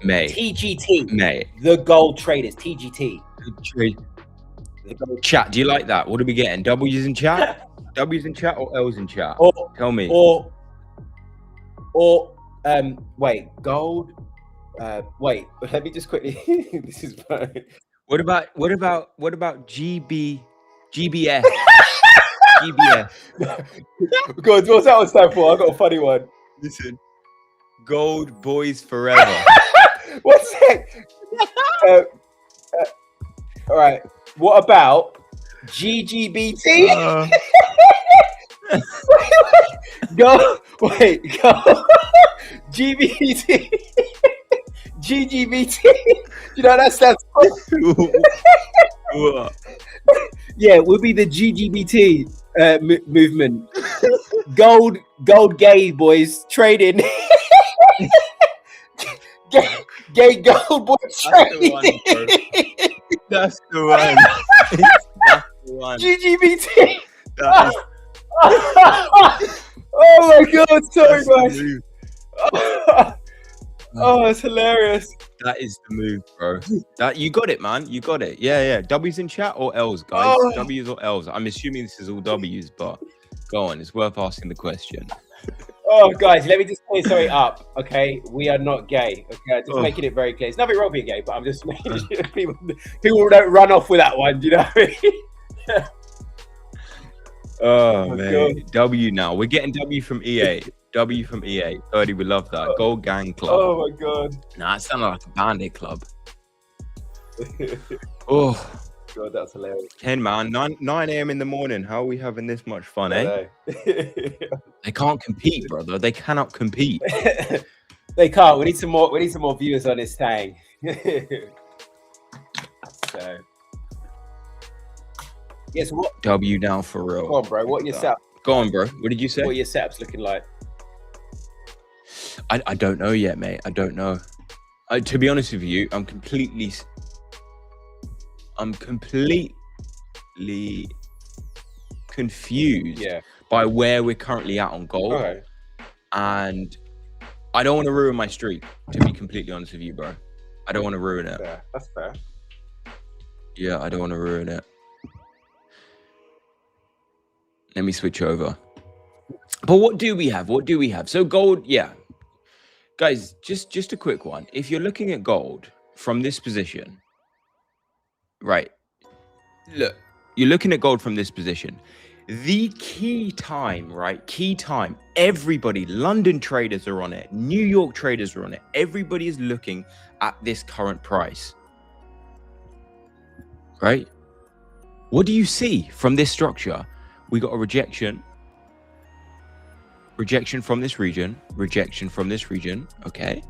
TGT. The gold traders. TGT.
Chat, do you like that? What are we getting? W's in chat? W's in chat or L's in chat? Tell me.
Wait, gold. Wait, let me just quickly. This is fine.
What about GBS? GBS.
God, what's that one stand for? I got a funny one.
Listen, gold boys forever.
What's that? All right. What about GGBT? Go. GBT. GGBT. You know that stands for? Yeah, we'll be the GGBT movement. Gold gay boys trading. Gay gold boys trading.
That's the one. That's the one.
GGBT. Oh my god, sorry guys. Oh, it's hilarious.
That is the move, bro. That you got it, man. You got it. Yeah, yeah. W's in chat or L's, guys?
Oh.
W's or L's? I'm assuming this is all W's, but go on. It's worth asking the question.
Oh, guys, let me just clear something up. Okay, we are not gay. Okay, just making it very clear. It's nothing wrong being gay, but I'm just making sure people don't run off with that one. Do you know what I mean?
Oh man, God. W now. We're getting W from EA. W from EA. 30, we love that. Gold Gang Club.
Oh my God.
Nah, it sounded like a bandit club. Oh.
God, that's hilarious.
10, man. 9 a.m. in the morning. How are we having this much fun, eh? They can't compete, brother. They cannot compete.
They can't. We need some more. We need some more viewers on this thing. So. Yes. What?
W now for real.
Go on, bro. What are your setup?
Go on, bro. What did you say?
What are your setups looking like?
I don't know yet, mate. I don't know. To be honest with you, I'm completely confused by where we're currently at on gold.
Okay.
And I don't want to ruin my streak, to be completely honest with you, bro. I don't want to ruin it.
Fair. That's fair.
Yeah, I don't want to ruin it. Let me switch over. But what do we have? What do we have? So gold, yeah. Guys, just a quick one. If you're looking at gold from this position, right? Look, you're looking at gold from this position. The key time, right? Key time. Everybody, London traders are on it. New York traders are on it. Everybody is looking at this current price, right? What do you see from this structure? We got a rejection from this region, rejection from this region. Okay.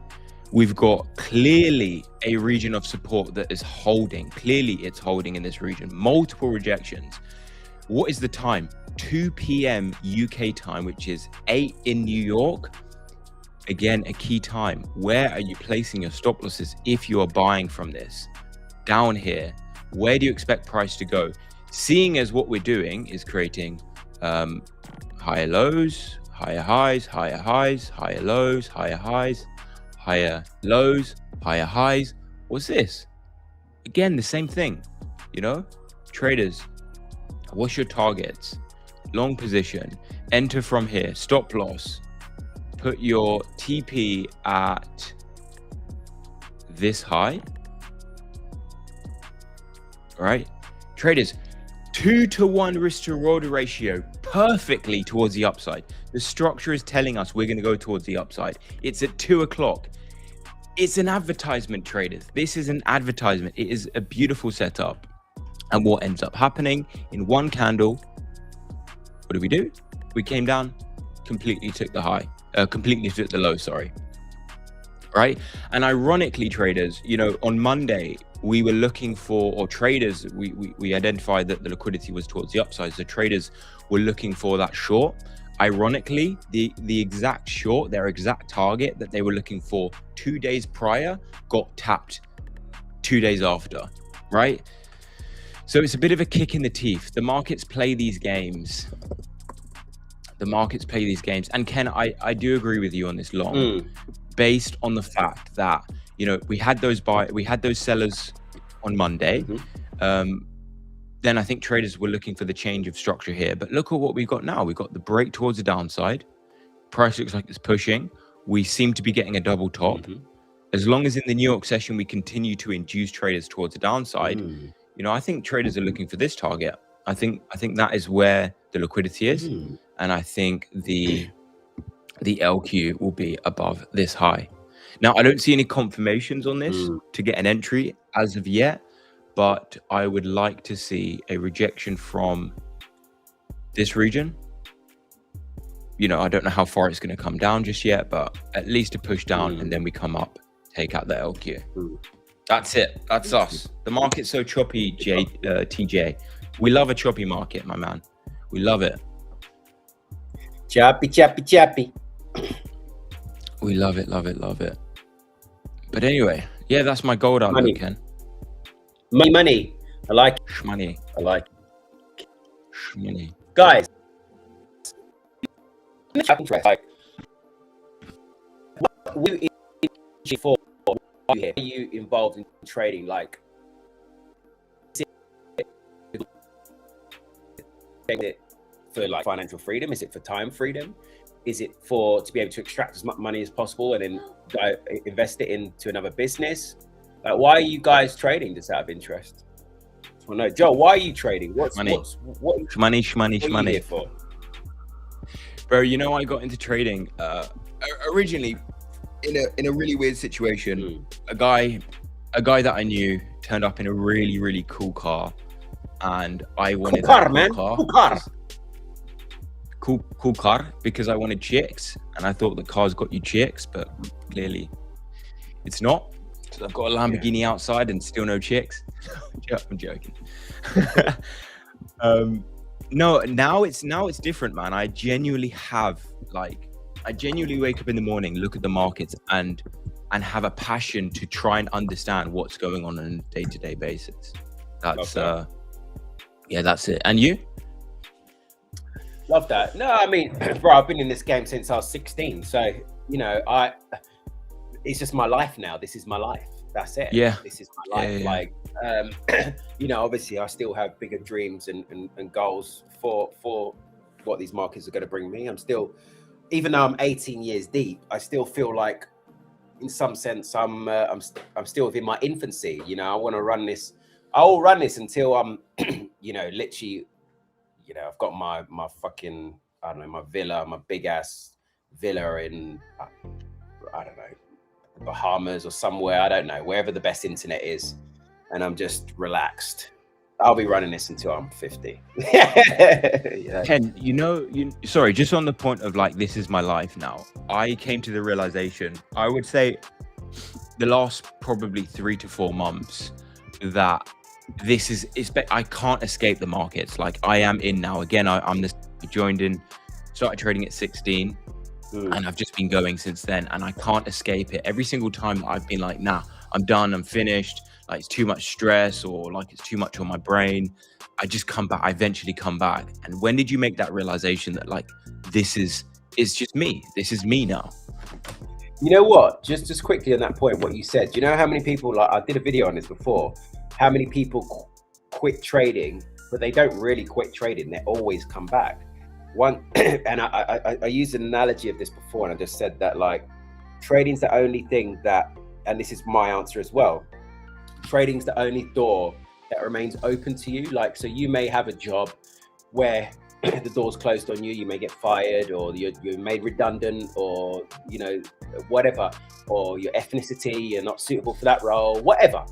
We've got clearly a region of support that is holding. Clearly it's holding in this region. Multiple rejections. What is the time? 2 p.m. UK time, which is 8 in New York. Again, a key time. Where are you placing your stop losses if you are buying from this? Down here, where do you expect price to go? Seeing as what we're doing is creating higher lows, higher highs, higher highs, higher lows, higher highs, higher lows, higher highs. What's this? Again, the same thing, you know? Traders, what's your targets? Long position, enter from here, stop loss, put your TP at this high, all right? Traders, 2-to-1 risk to reward ratio, perfectly towards the upside. The structure is telling us we're going to go towards the upside. It's at 2 o'clock. It's an advertisement, traders. This is an advertisement. It is a beautiful setup. And what ends up happening in one candle, what do we do? We came down, completely took the high, completely took the low, sorry. Right? And ironically, traders, you know, on Monday, we were looking for, or traders, we identified that the liquidity was towards the upside. So traders were looking for that short. Ironically, the exact short, their exact target that they were looking for 2 days prior got tapped 2 days after, right? So it's a bit of a kick in the teeth. The markets play these games. The markets play these games. And Ken, I do agree with you on this long, based on the fact that, you know, we had those sellers on Monday. Then I think traders were looking for the change of structure here. But look at what we've got now. We've got the break towards the downside. Price looks like it's pushing. We seem to be getting a double top. As long as in the New York session, we continue to induce traders towards the downside, you know, I think traders are looking for this target. I think that is where the liquidity is. And I think the LQ will be above this high. Now, I don't see any confirmations on this to get an entry as of yet, but I would like to see a rejection from this region. You know, I don't know how far it's going to come down just yet, but at least a push down and then we come up, take out the LQ. That's it. That's us. The market's so choppy, TJ. We love a choppy market, my man. We love it.
Choppy, choppy, choppy.
We love it, love it, love it. But anyway, yeah, that's my gold outlook, Ken.
Money. I like it.
Shmoney.
I like it.
Shmoney.
Guys, like, we for are you involved in trading? Like, is it for like financial freedom? Is it for time freedom? Is it for to be able to extract as much money as possible and then invest it into another business? Like, why are you guys trading? Just out of interest. Well, no, Joe, why are you trading? What are you here for?
Bro, you know, I got into trading originally in a really weird situation. A guy that I knew turned up in a really, really cool car, and I wanted cool car because I wanted chicks, and I thought that cars got you chicks, but clearly it's not. So I've got a Lamborghini outside and still no chicks. I'm joking. No, now it's different, man. I genuinely wake up in the morning, look at the markets, and have a passion to try and understand what's going on a day-to-day basis. That's that's it. And you?
Love that. No, I mean, bro, I've been in this game since I was 16. So, you know, it's just my life now. This is my life. That's it.
Yeah.
This is my life. Like, you know, obviously I still have bigger dreams and goals for what these markets are going to bring me. I'm still, even though I'm 18 years deep, I still feel like in some sense I'm still within my infancy. You know, I want to run this. I will run this until I'm, you know, literally, you know, I've got my fucking, I don't know, my villa, my big ass villa in, I don't know, Bahamas or somewhere, I don't know, wherever the best internet is, and I'm just relaxed. I'll be running this until I'm 50. Yeah.
Ken, sorry, just on the point of like, this is my life now. I came to the realization, I would say the last probably 3 to 4 months, that I can't escape the markets. Like, I am in now. Again, I started trading at 16. And I've just been going since then, and I can't escape it. Every single time I've been like, nah, I'm done, I'm finished, like it's too much stress, or like it's too much on my brain, I just come back. I eventually come back. And when did you make that realization that like, it's just me, this is me now?
You know what, just quickly on that point, what you said, do you know how many people, like I did a video on this before, how many people quit trading, but they don't really quit trading, they always come back. And I used an analogy of this before, and I just said that like, trading's the only thing that, and this is my answer as well, trading's the only door that remains open to you. Like, so you may have a job where the door's closed on you, you may get fired, or you're made redundant, or, you know, whatever, or your ethnicity, you're not suitable for that role, whatever.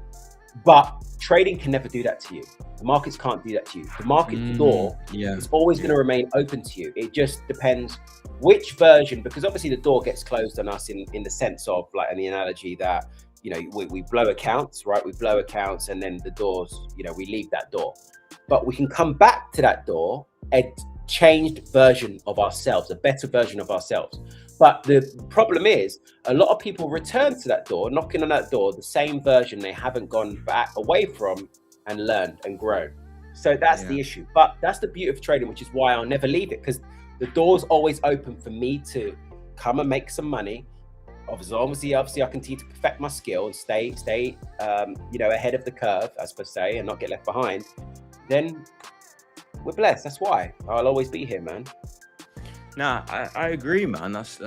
But trading can never do that to you. The markets can't do that to you. The market door is always going to remain open to you. It just depends which version, because obviously the door gets closed on us in the sense of, like, in the analogy that, you know, we blow accounts, right? We blow accounts, and then the doors, you know, we leave that door. But we can come back to that door, a changed version of ourselves, a better version of ourselves. But the problem is, a lot of people return to that door, knocking on that door, the same version they haven't gone back away from and learned and grown. So that's the issue. But that's the beauty of trading, which is why I'll never leave it, because the door's always open for me to come and make some money. Obviously I continue to perfect my skill and stay you know, ahead of the curve, as per se, and not get left behind. Then we're blessed. That's why I'll always be here, man.
Nah, I agree, man. That's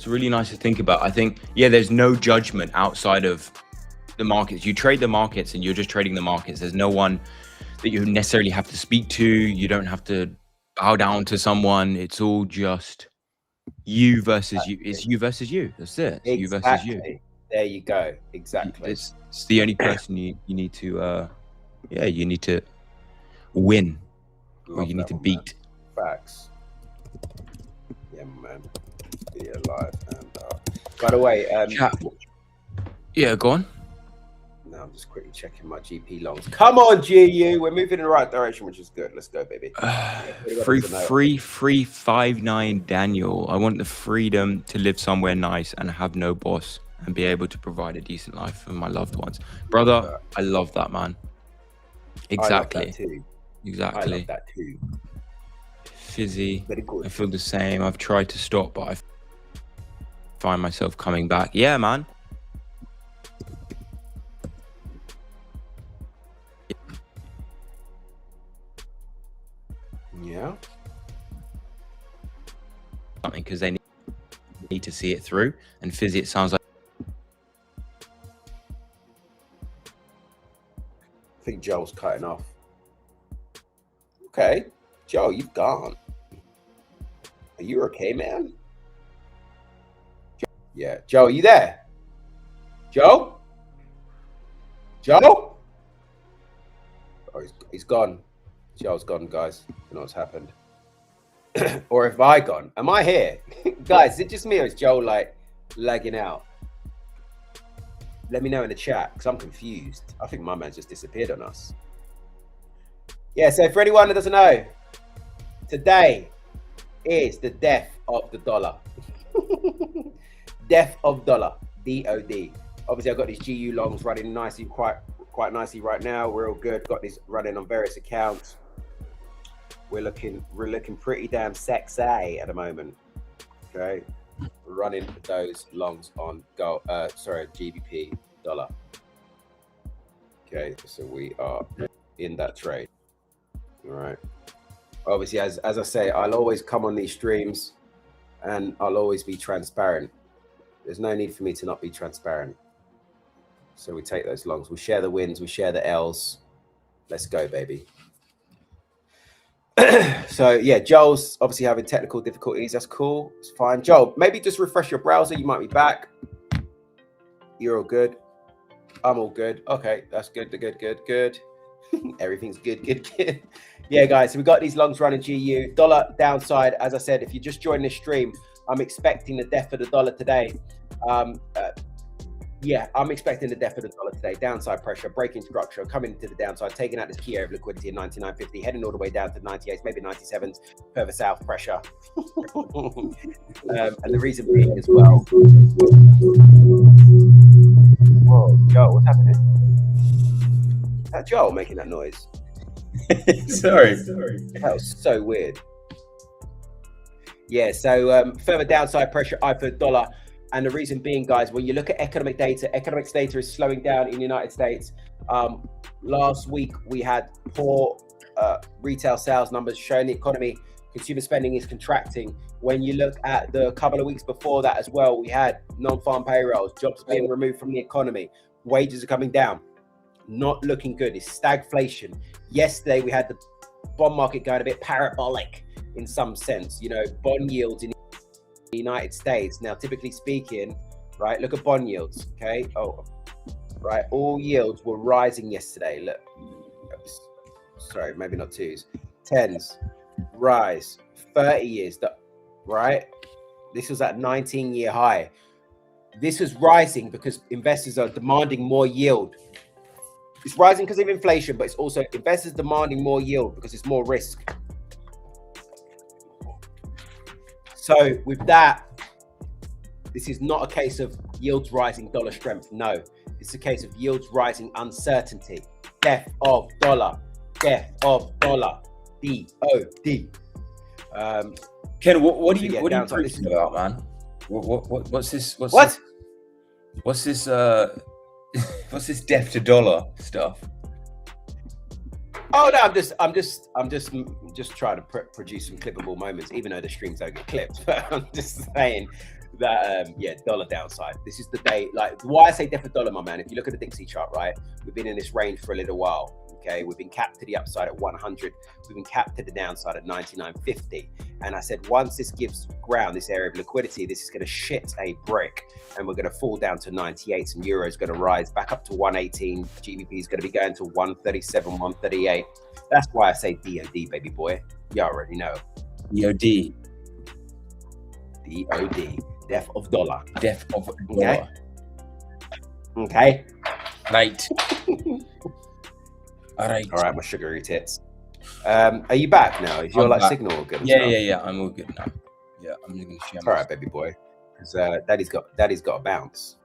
really nice to think about. I think, there's no judgment outside of the markets. You trade the markets and you're just trading the markets. There's no one that you necessarily have to speak to. You don't have to bow down to someone. It's all just you versus you. It's you versus you. That's it. It's you versus you.
There you go. Exactly.
It's the only person you need to you need to win, or you need to beat.
Man. Facts. Yeah, man. Be alive. And by the way,
go on.
Now I'm just quickly checking my GP longs. Come on, GU, we're moving in the right direction, which is good. Let's go, baby.
359 Daniel. I want the freedom to live somewhere nice and have no boss, and be able to provide a decent life for my loved ones. Brother, I love that, man. Exactly.
I love that too.
Exactly.
I love that too.
Fizzy. I feel the same. I've tried to stop, but find myself coming back. Yeah, man.
Yeah.
Something because they need to see it through, and Fizzy, it sounds like.
I think Joel's cutting off. Okay, Joe, you've gone. Are you okay, man? Yeah, Joe, are you there? Joe? Joe? Oh, he's gone. Joe's gone, guys. I don't know what's happened. Or have I gone? Am I here? Guys, is it just me or is Joe like lagging out? Let me know in the chat because I'm confused. I think my man's just disappeared on us. Yeah, so for anyone that doesn't know, today is the death of the dollar. Death of dollar, DOD. Obviously, I've got these GU longs running nicely, quite nicely right now. We're all good. Got these running on various accounts. We're looking pretty damn sexy at the moment. Okay, we're running those longs on GBP dollar. Okay, so we are in that trade. All right. Obviously, as I say, I'll always come on these streams, and I'll always be transparent. There's no need for me to not be transparent. So we take those longs. We share the wins. We share the L's. Let's go, baby. So yeah, Joel's obviously having technical difficulties. That's cool. It's fine. Joel, maybe just refresh your browser. You might be back. You're all good. I'm all good. Okay, that's good. Good. Everything's good. Yeah, guys. So we got these longs running GU. Dollar downside. As I said, if you just joined this stream, I'm expecting the death of the dollar today. Yeah, I'm expecting the death of the dollar today. Downside pressure, breaking structure, coming to the downside, taking out this key area of liquidity in 99.50, heading all the way down to 98s, maybe 97s, further south pressure. And the reason being as well. Whoa, Joe, what's happening? Is that Joel making that noise?
Sorry.
That was so weird. Yeah, so further downside pressure, I for dollar. And the reason being, guys, when you look at economic data is slowing down in the United States. Last week, we had poor retail sales numbers showing the economy. Consumer spending is contracting. When you look at the couple of weeks before that as well, we had non-farm payrolls, jobs being removed from the economy. Wages are coming down. Not looking good. It's stagflation. Yesterday, we had the bond market going a bit parabolic in some sense. You know, bond yields in the United States. Now, typically speaking, right, look at bond yields, okay? Oh, right, all yields were rising yesterday. Look, sorry, maybe not twos. 10s, rise, 30 years, right? This was at 19-year high. This was rising because investors are demanding more yield. It's rising because of inflation, but it's also investors demanding more yield because it's more risk. So with that, this is not a case of yields rising, dollar strength. No, it's a case of yields rising, uncertainty. Death of dollar. Death of dollar. DOD.
Ken, what are you
downside,
preaching about, man? What's this? What's this? What's this death to dollar stuff?
Oh no, I'm just trying to produce some clippable moments, even though the streams don't get clipped. But I'm just saying that yeah, dollar downside. This is the day. Like, why I say death of dollar, my man. If you look at the Dixie chart, right, we've been in this range for a little while. Okay, we've been capped to the upside at 100. We've been capped to the downside at 99.50. And I said, once this gives ground, this area of liquidity, this is going to shit a brick, and we're going to fall down to 98. And euro is going to rise back up to 118. GBP is going to be going to 137, 138. That's why I say DOD, baby boy. You already know.
DOD.
DOD. Death of dollar.
Death of dollar.
Okay.
Right. All right,
my sugary tits. Are you back now? Is your signal all good?
Yeah. I'm all good now. Yeah, I'm gonna share.
All right, baby boy. Because daddy's got a bounce.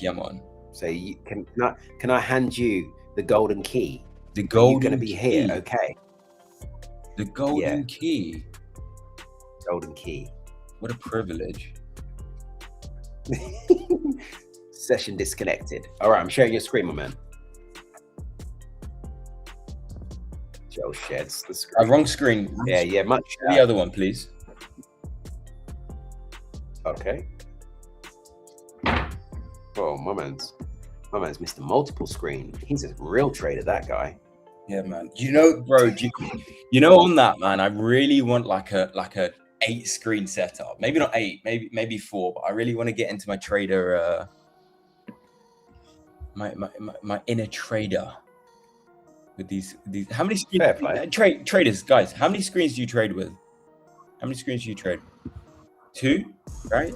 Come on.
So can I hand you the golden key?
The golden.
You're gonna be
key.
here, okay?
The golden key.
Golden key.
What a privilege.
Session disconnected. All right, I'm sharing your screen, my man. Joe shares the screen.
Wrong screen.
Yeah, much.
The other one, please.
Okay. Oh, my man's Mr. Multiple Screen. He's a real trader, that guy.
Yeah, man. You know, bro. You know, on that, man, I really want like a 8-screen setup. Maybe not 8, maybe 4. But I really want to get into my trader. My inner trader. With these how many screens traders, guys, how many screens do you trade with? How many screens do you trade? 2, right?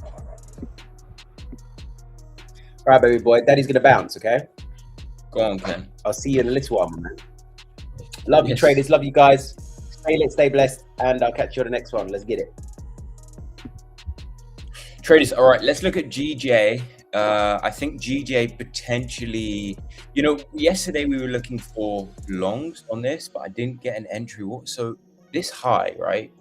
All right, baby boy, daddy's gonna bounce, okay?
Go on, Ken.
I'll see you in a little while, man. Love you, traders, love you guys. Stay lit, stay blessed, and I'll catch you on the next one. Let's get it.
Traders, all right, let's look at GJ. I think GJ potentially, you know, yesterday we were looking for longs on this, but I didn't get an entry. So this high, right?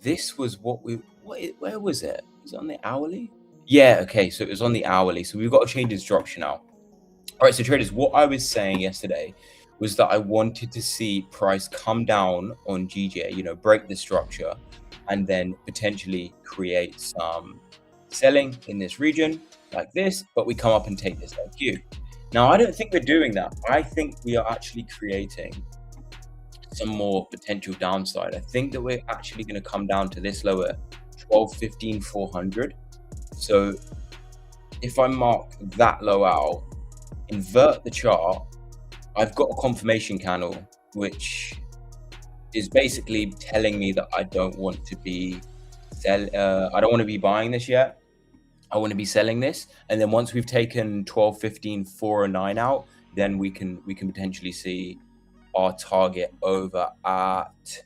This was where was it? Was it on the hourly? Yeah, okay, so it was on the hourly. So we've got to change instruction now. All right, so traders, what I was saying yesterday was that I wanted to see price come down on GJ, you know, break the structure, and then potentially create some selling in this region like this, but we come up and take this LQ. Now, I don't think we're doing that. I think we are actually creating some more potential downside. I think that we're actually going to come down to this lower 12.15.400. So if I mark that low out, invert the chart, I've got a confirmation candle, which is basically telling me that I don't want to be buying this yet. I want to be selling this, and then once we've taken 12.15.409 out, then we can potentially see our target over at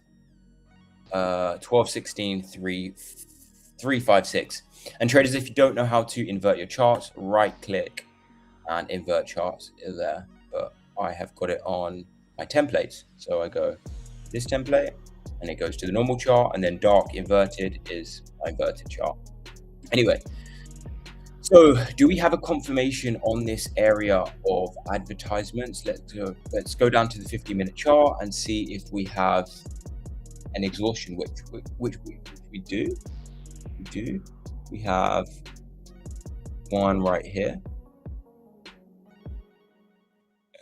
12.16.356. And traders, if you don't know how to invert your charts, right click and invert charts is there. But I have got it on my templates, so I go this template, and it goes to the normal chart, and then dark inverted is my inverted chart. Anyway. So do we have a confirmation on this area of advertisements? Let's go down to the 50-minute chart and see if we have an exhaustion, which we do. We have one right here,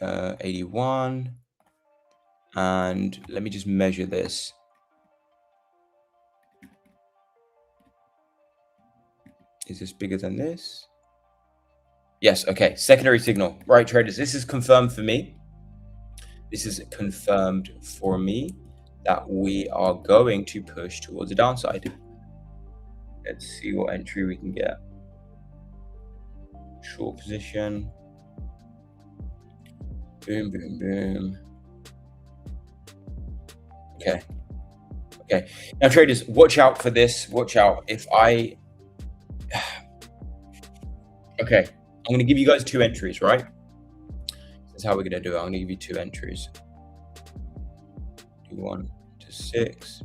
81, and let me just measure this. Is this bigger than this? Yes, okay, secondary signal. Right, traders, this is confirmed for me. This is confirmed for me that we are going to push towards the downside. Let's see what entry we can get. Short position. Boom, boom, boom. Okay. Now, traders, watch out for this. Watch out. Okay, I'm going to give you guys 2 entries, right? This is how we're going to do it. I'm going to give you 2 entries. Do 1 to 6.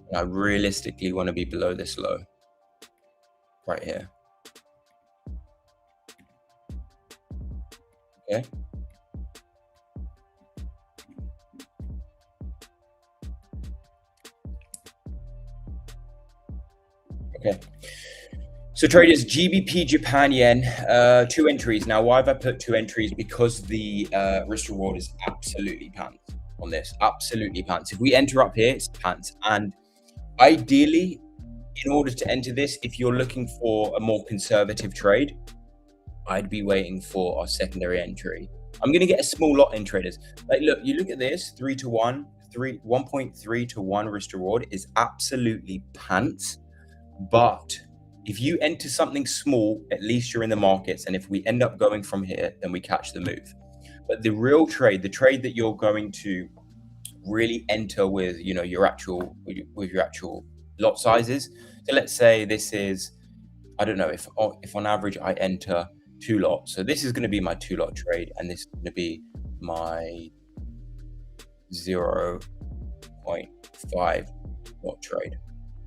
And I realistically want to be below this low. Right here. Okay. Okay. So traders, GBP, Japan yen, 2 entries. Now, why have I put 2 entries? Because the risk reward is absolutely pants on this. Absolutely pants. If we enter up here, it's pants. And ideally, in order to enter this, if you're looking for a more conservative trade, I'd be waiting for our secondary entry. I'm going to get a small lot in, traders. Like, look, you look at this, 3 to 1, 1.3 to 1 risk reward is absolutely pants. But if you enter something small, at least you're in the markets. And if we end up going from here, then we catch the move. But the real trade, the trade that you're going to really enter with, you know, your actual lot sizes. So let's say this is, I don't know, if on average I enter 2 lots. So this is going to be my 2 lot trade, and this is going to be my 0.5 lot trade.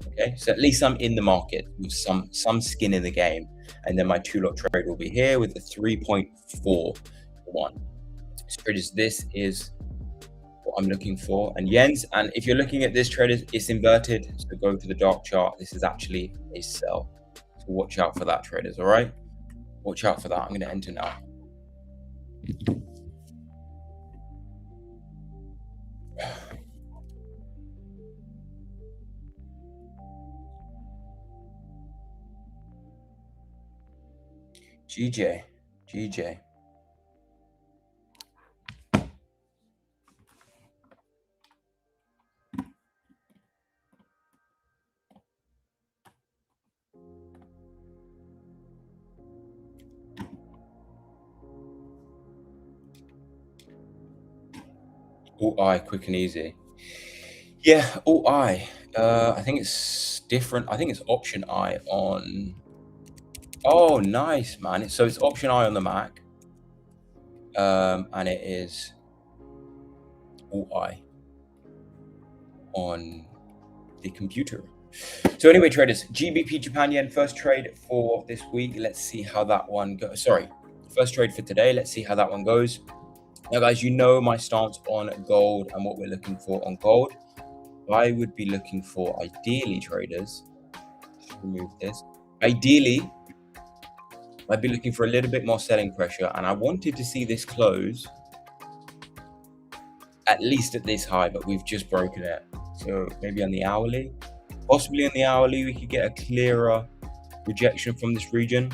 Okay, so at least I'm in the market with some skin in the game. And then my 2-lot trade will be here with the 3.41. So traders, this is what I'm looking for. And Jens, and if you're looking at this, traders, it's inverted. So go to the dark chart. This is actually a sell. So watch out for that, traders. All right, watch out for that. I'm going to enter now. GJ. All I, quick and easy. Yeah, all I. I think it's different. I think it's option I on. Oh, nice, man. So it's option I on the Mac. And it is all I on the computer. So anyway, traders, GBP Japan Yen first trade for this week. Let's see how that one goes. Sorry, first trade for today. Let's see how that one goes. Now, guys, you know my stance on gold and what we're looking for on gold. I would be looking for, ideally, traders, just remove this. Ideally, I'd be looking for a little bit more selling pressure, and I wanted to see this close at least at this high, but we've just broken it. So maybe on the hourly, possibly on the hourly, we could get a clearer rejection from this region.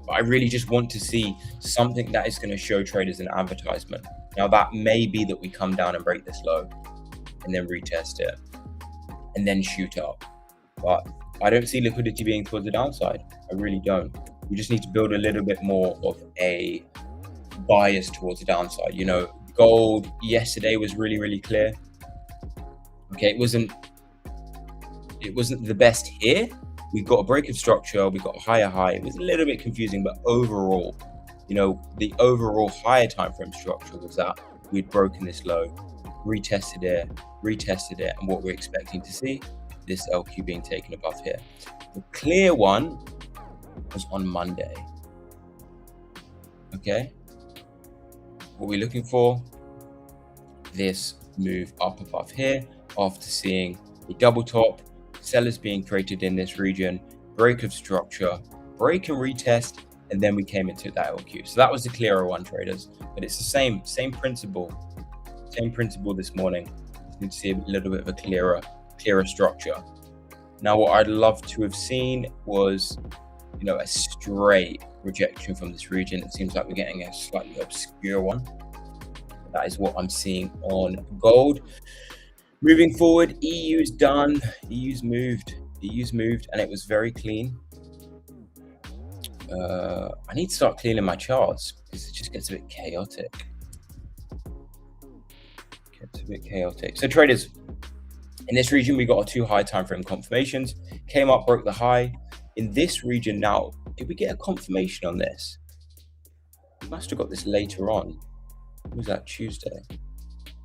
But I really just want to see something that is going to show traders an advertisement. Now, that may be that we come down and break this low and then retest it and then shoot up. But I don't see liquidity being towards the downside. I really don't. We just need to build a little bit more of a bias towards the downside. You know, gold yesterday was really, really clear. Okay, it wasn't the best here. We got a break of structure, we got a higher high. It was a little bit confusing, but overall, you know, the overall higher time frame structure was that we'd broken this low, retested it, and what we're expecting to see, this LQ being taken above here. The clear one was on Monday. Okay, what we're looking for, this move up above here after seeing a double top, sellers being created in this region, break of structure, break and retest, and then we came into that LQ. So that was the clearer one, traders, but it's the same principle this morning. You need to see a little bit of a clearer structure. Now, what I'd love to have seen was, you know, a straight rejection from this region. It seems like we're getting a slightly obscure one. That is what I'm seeing on gold. Moving forward, EU's done. EU's moved, and it was very clean. I need to start cleaning my charts because it just gets a bit chaotic. So traders, in this region, we got our 2 high time frame confirmations. Came up, broke the high. In this region now, did we get a confirmation on this? We must have got this later on. What was that, Tuesday?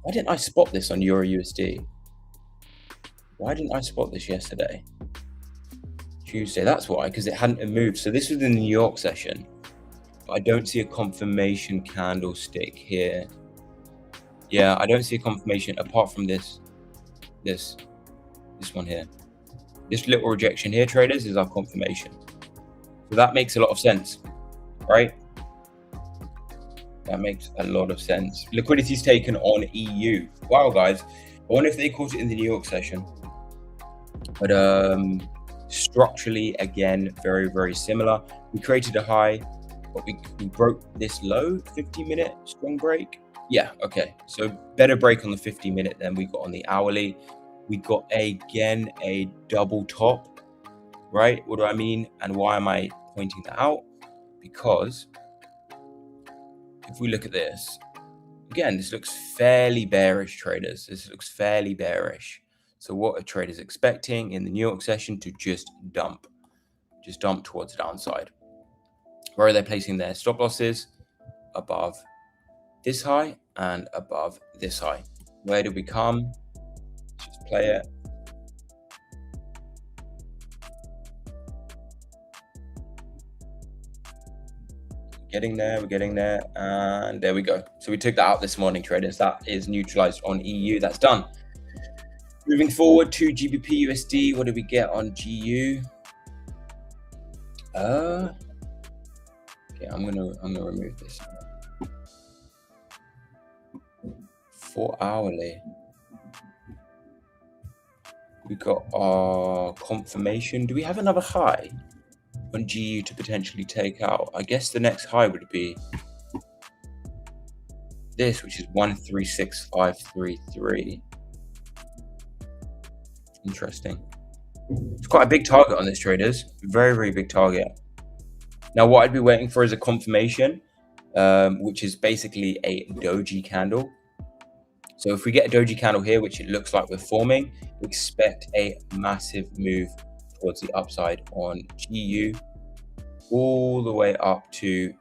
Why didn't I spot this on Euro USD? Why didn't I spot this yesterday? Tuesday, that's why, because it hadn't moved. So this was in the New York session. But I don't see a confirmation candlestick here. Yeah, I don't see a confirmation apart from this one here. This little rejection here, traders, is our confirmation. So that makes a lot of sense, right? That makes a lot of sense. Liquidity is taken on EU. Wow, guys. I wonder if they caught it in the New York session. But structurally, again, very, very similar. We created a high, but we broke this low, 50-minute strong break. Yeah, okay. So better break on the 50-minute than we got on the hourly. We got, again, a double top, right? What do I mean? And why am I pointing that out? Because if we look at this, again, this looks fairly bearish, traders. This looks fairly bearish. So what are traders expecting in the New York session? To just dump towards the downside. Where are they placing their stop losses? Above this high and above this high. Where do we come? Let's just play it. getting there, we're getting there, and there we go. So we took that out this morning, traders. That is neutralized on EU. That's done. Moving forward to GBP USD, what did we get on GU? Okay, I'm gonna remove this. 4 hourly. We got our confirmation. Do we have another high on GU to potentially take out? I guess the next high would be this, which is 136533. Interesting. It's quite a big target on this, traders. Very, very big target. Now, what I'd be waiting for is a confirmation, which is basically a doji candle. So if we get a doji candle here, which it looks like we're forming, expect a massive move towards the upside on GU, all the way up to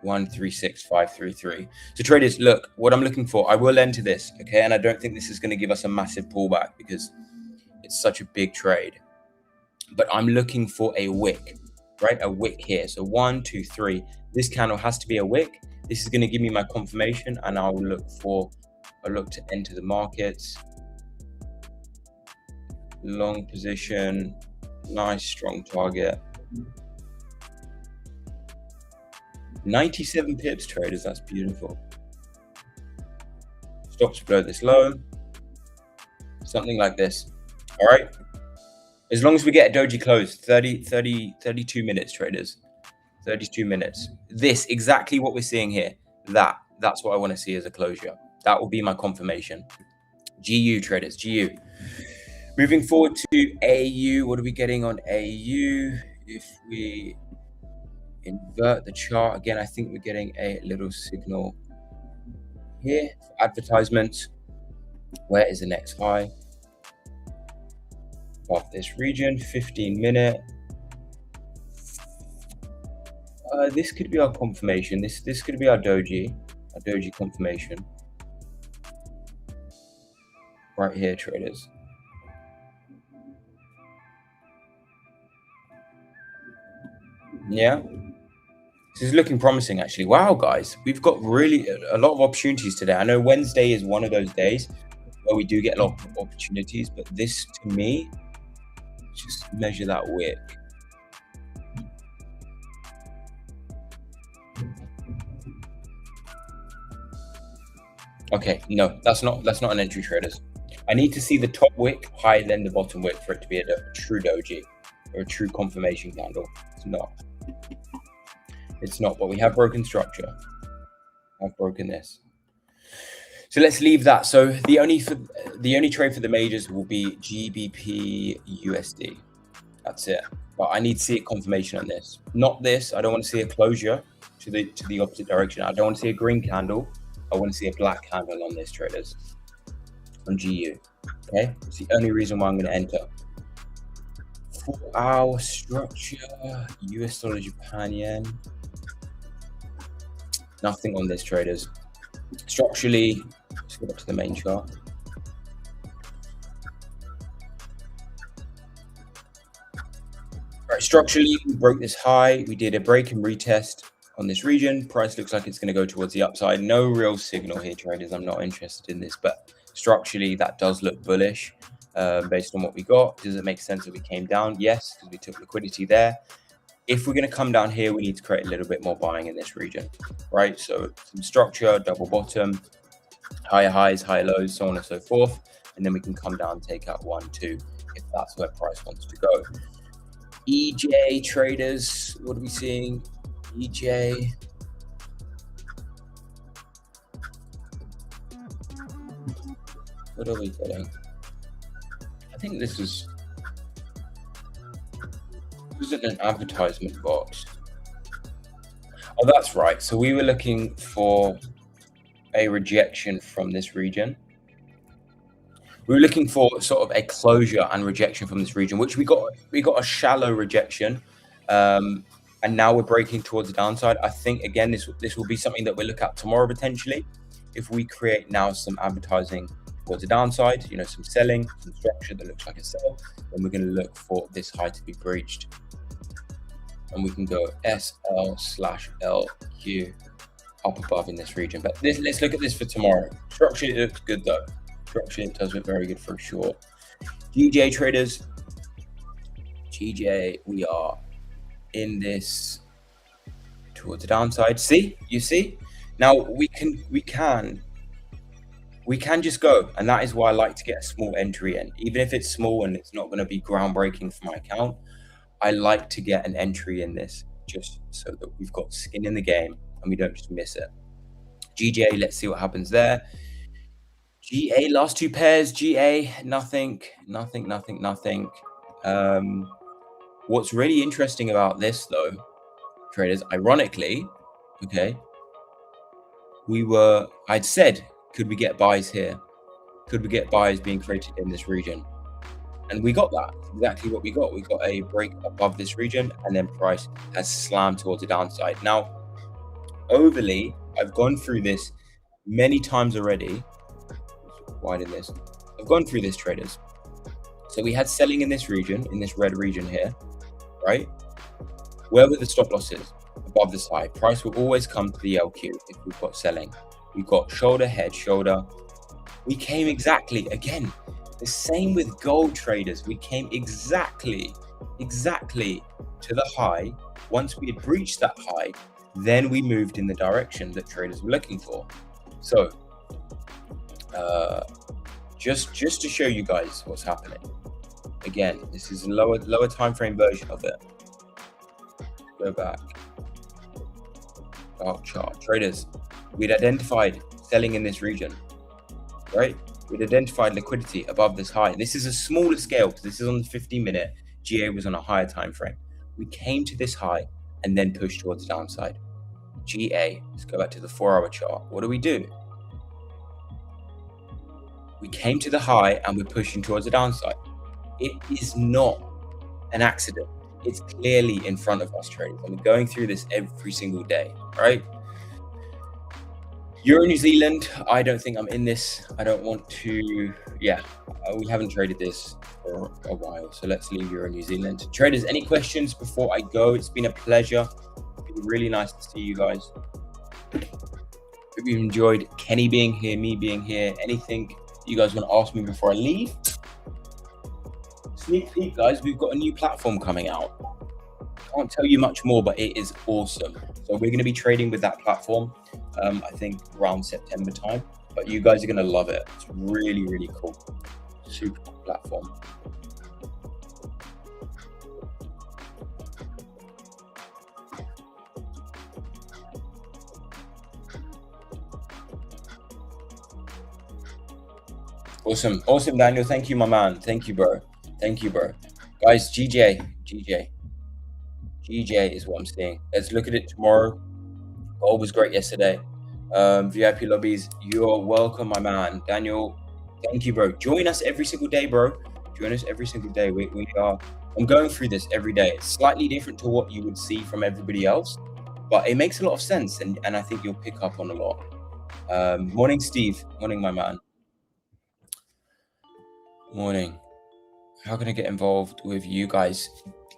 136533. So traders, look, what I'm looking for, I will enter this, okay? And I don't think this is going to give us a massive pullback because it's such a big trade. But I'm looking for a wick, right? A wick here. So 1, 2, 3. This candle has to be a wick. This is going to give me my confirmation, and I'll look to enter the markets. Long position, nice strong target. 97 pips, traders, that's beautiful. Stops below this low, something like this. All right, as long as we get a doji close, 32 minutes, traders, 32 minutes. This, exactly what we're seeing here, that's what I want to see as a closure. That will be my confirmation. GU, traders, GU. Moving forward to AU, what are we getting on AU? If we invert the chart again, I think we're getting a little signal here for advertisements. Where is the next high? Above this region, 15-minute. This could be our confirmation. This could be our doji confirmation. Right here, traders. Yeah, this is looking promising, actually. Wow, guys, we've got really a lot of opportunities today. I know Wednesday is one of those days where we do get a lot of opportunities, but this, to me, just measure that wick. Okay, no, that's not an entry, traders. I need to see the top wick higher than the bottom wick for it to be a true doji or a true confirmation candle. It's not, but we have broken structure. I've broken this. So let's leave that. So the only trade for the majors will be GBP USD. That's it. But I need to see a confirmation on this. Not this. I don't want to see a closure to the opposite direction. I don't want to see a green candle. I want to see a black candle on this, traders. On GU. Okay? It's the only reason why I'm going to enter. 4-hour structure, US dollar, Japan yen. Nothing on this, traders. Structurally, let's go back to the main chart. Right, structurally, we broke this high. We did a break and retest on this region. Price looks like it's going to go towards the upside. No real signal here, traders. I'm not interested in this, but structurally, that does look bullish. Based on what we got. Does it make sense that we came down? Yes, because we took liquidity there. If we're going to come down here, we need to create a little bit more buying in this region, right? So some structure, double bottom, higher highs, higher lows, so on and so forth. And then we can come down, take out 1, 2, if that's where price wants to go. EJ traders, what are we seeing? EJ. What are we getting? I think this isn't an advertisement box. Oh, that's right. So we were looking for a rejection from this region. We were looking for sort of a closure and rejection from this region, which we got a shallow rejection. And now we're breaking towards the downside. I think, again, this will be something that we'll look at tomorrow potentially. If we create now some advertising towards the downside, you know, some selling, some structure that looks like a sell, then we're going to look for this high to be breached. and we can go SL/LQ up above in this region. But let's look at this for tomorrow. Structure, it looks good though. Structure, it does look very good for sure. GJ traders, GJ, we are in this towards the downside. See, you see? Now we can just go, and that is why I like to get a small entry in, even if it's small and it's not going to be groundbreaking for my account. I like to get an entry in this just so that we've got skin in the game and we don't just miss it. GJ, let's see what happens there. GA, last two pairs, GA, nothing. What's really interesting about this though, traders, ironically, okay, I'd said, could we get buys here? Could we get buys being created in this region? And we got that, exactly what we got. We got a break above this region and then price has slammed towards the downside. Now, overly, I've gone through this many times already. Widen this. I've gone through this, traders. So we had selling in this region, in this red region here, right? Where were the stop losses? Above this high. Price will always come to the LQ if we've got selling. We've got shoulder, head, shoulder. We came exactly, again, the same with gold traders. We came exactly to the high. Once we had breached that high, then we moved in the direction that traders were looking for. So, just to show you guys what's happening. Again, this is a lower time frame version of it. Go back. Dark chart. Traders, we'd identified selling in this region, right? We'd identified liquidity above this high. This is a smaller scale because this is on the 15-minute. GA was on a higher time frame. We came to this high and then pushed towards the downside. GA, let's go back to the 4-hour chart. What do? We came to the high and we're pushing towards the downside. It is not an accident. It's clearly in front of us, traders. And we're going through this every single day, right? Euro New Zealand, I don't think I'm in this. I don't want to, we haven't traded this for a while. So let's leave Euro New Zealand. Traders, any questions before I go? It's been a pleasure. It's been really nice to see you guys. Hope you enjoyed Kenny being here, me being here. Anything you guys want to ask me before I leave? Sneak peek, guys, we've got a new platform coming out. Can't tell you much more, but it is awesome. So we're going to be trading with that platform, I think around September time, but you guys are going to love it. It's really, really cool. Super cool platform. Awesome, Daniel. Thank you, my man. Thank you, bro. Guys, GJ is what I'm seeing. Let's look at it tomorrow. Gold was great yesterday. VIP lobbies, you're welcome, my man. Daniel, thank you, bro. Join us every single day, bro. Join us every single day. I'm going through this every day. It's slightly different to what you would see from everybody else, but it makes a lot of sense, and I think you'll pick up on a lot. Morning, Steve. Morning, my man. Morning. How can I get involved with you guys?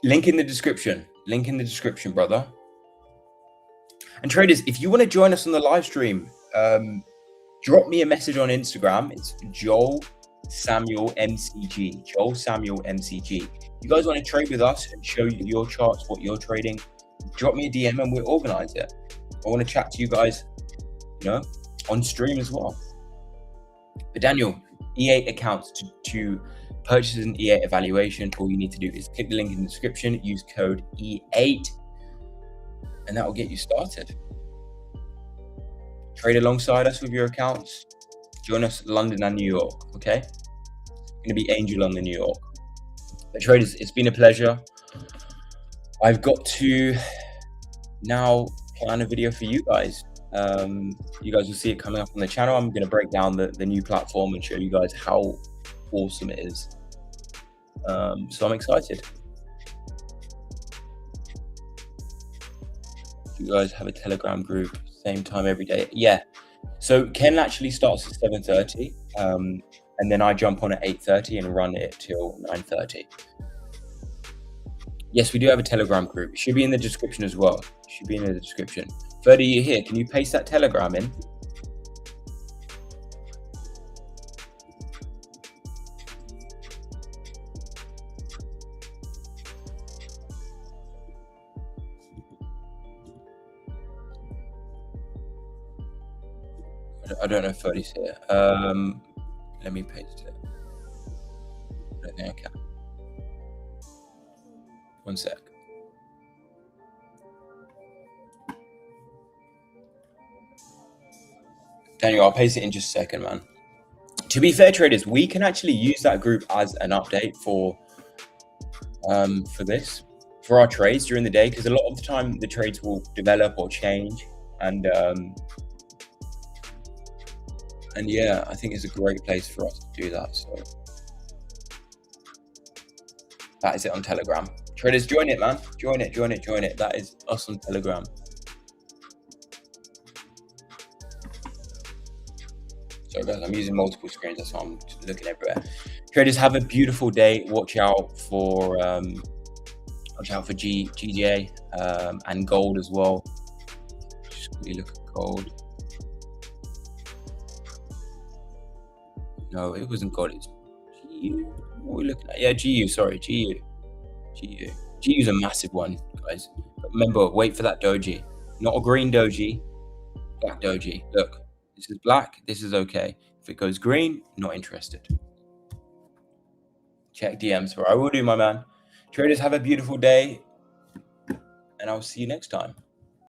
Link in the description, brother. And traders, if you want to join us on the live stream, drop me a message on Instagram. It's Joel Samuel MCG. You guys want to trade with us and show your charts, what you're trading? Drop me a DM and we'll organize it. I want to chat to you guys, on stream as well. But Daniel, E8 accounts to purchase an E8 evaluation, all you need to do is click the link in the description, use code E8, and that will get you started. Trade alongside us with your accounts. Join us London and New York, okay? It's going to be Angel on the New York. But traders, it's been a pleasure. I've got to now plan a video for you guys. You guys will see it coming up on the channel. I'm going to break down the new platform and show you guys how awesome it is. So I'm excited. You guys have a Telegram group, same time every day. Yeah. So Ken actually starts at 7:30, and then I jump on at 8:30 and run it till 9:30. Yes, we do have a Telegram group. It should be in the description as well. It should be in the description. Ferdy, you're here. Can you paste that Telegram in? I don't know if Ferdy's here. Let me paste it. I don't think I can. One sec. Daniel, I'll paste it in just a second, man. To be fair, traders, we can actually use that group as an update for this, for our trades during the day, because a lot of the time the trades will develop or change, and yeah, I think it's a great place for us to do that. So that is it on Telegram. Traders, join it, man. Join it. That is us on Telegram. Sorry guys, I'm using multiple screens, that's why I'm looking everywhere. Traders, have a beautiful day. Watch out for GJ and gold as well. Just quickly look at gold. No, it wasn't gold, it's GU. What are we looking at? Yeah, GU, sorry, GU. GU's a massive one, guys. But remember, wait for that doji. Not a green doji, black doji. Look, this is black, this is okay. If it goes green, not interested. Check DMs, bro. I will do, my man. Traders, have a beautiful day, and I'll see you next time.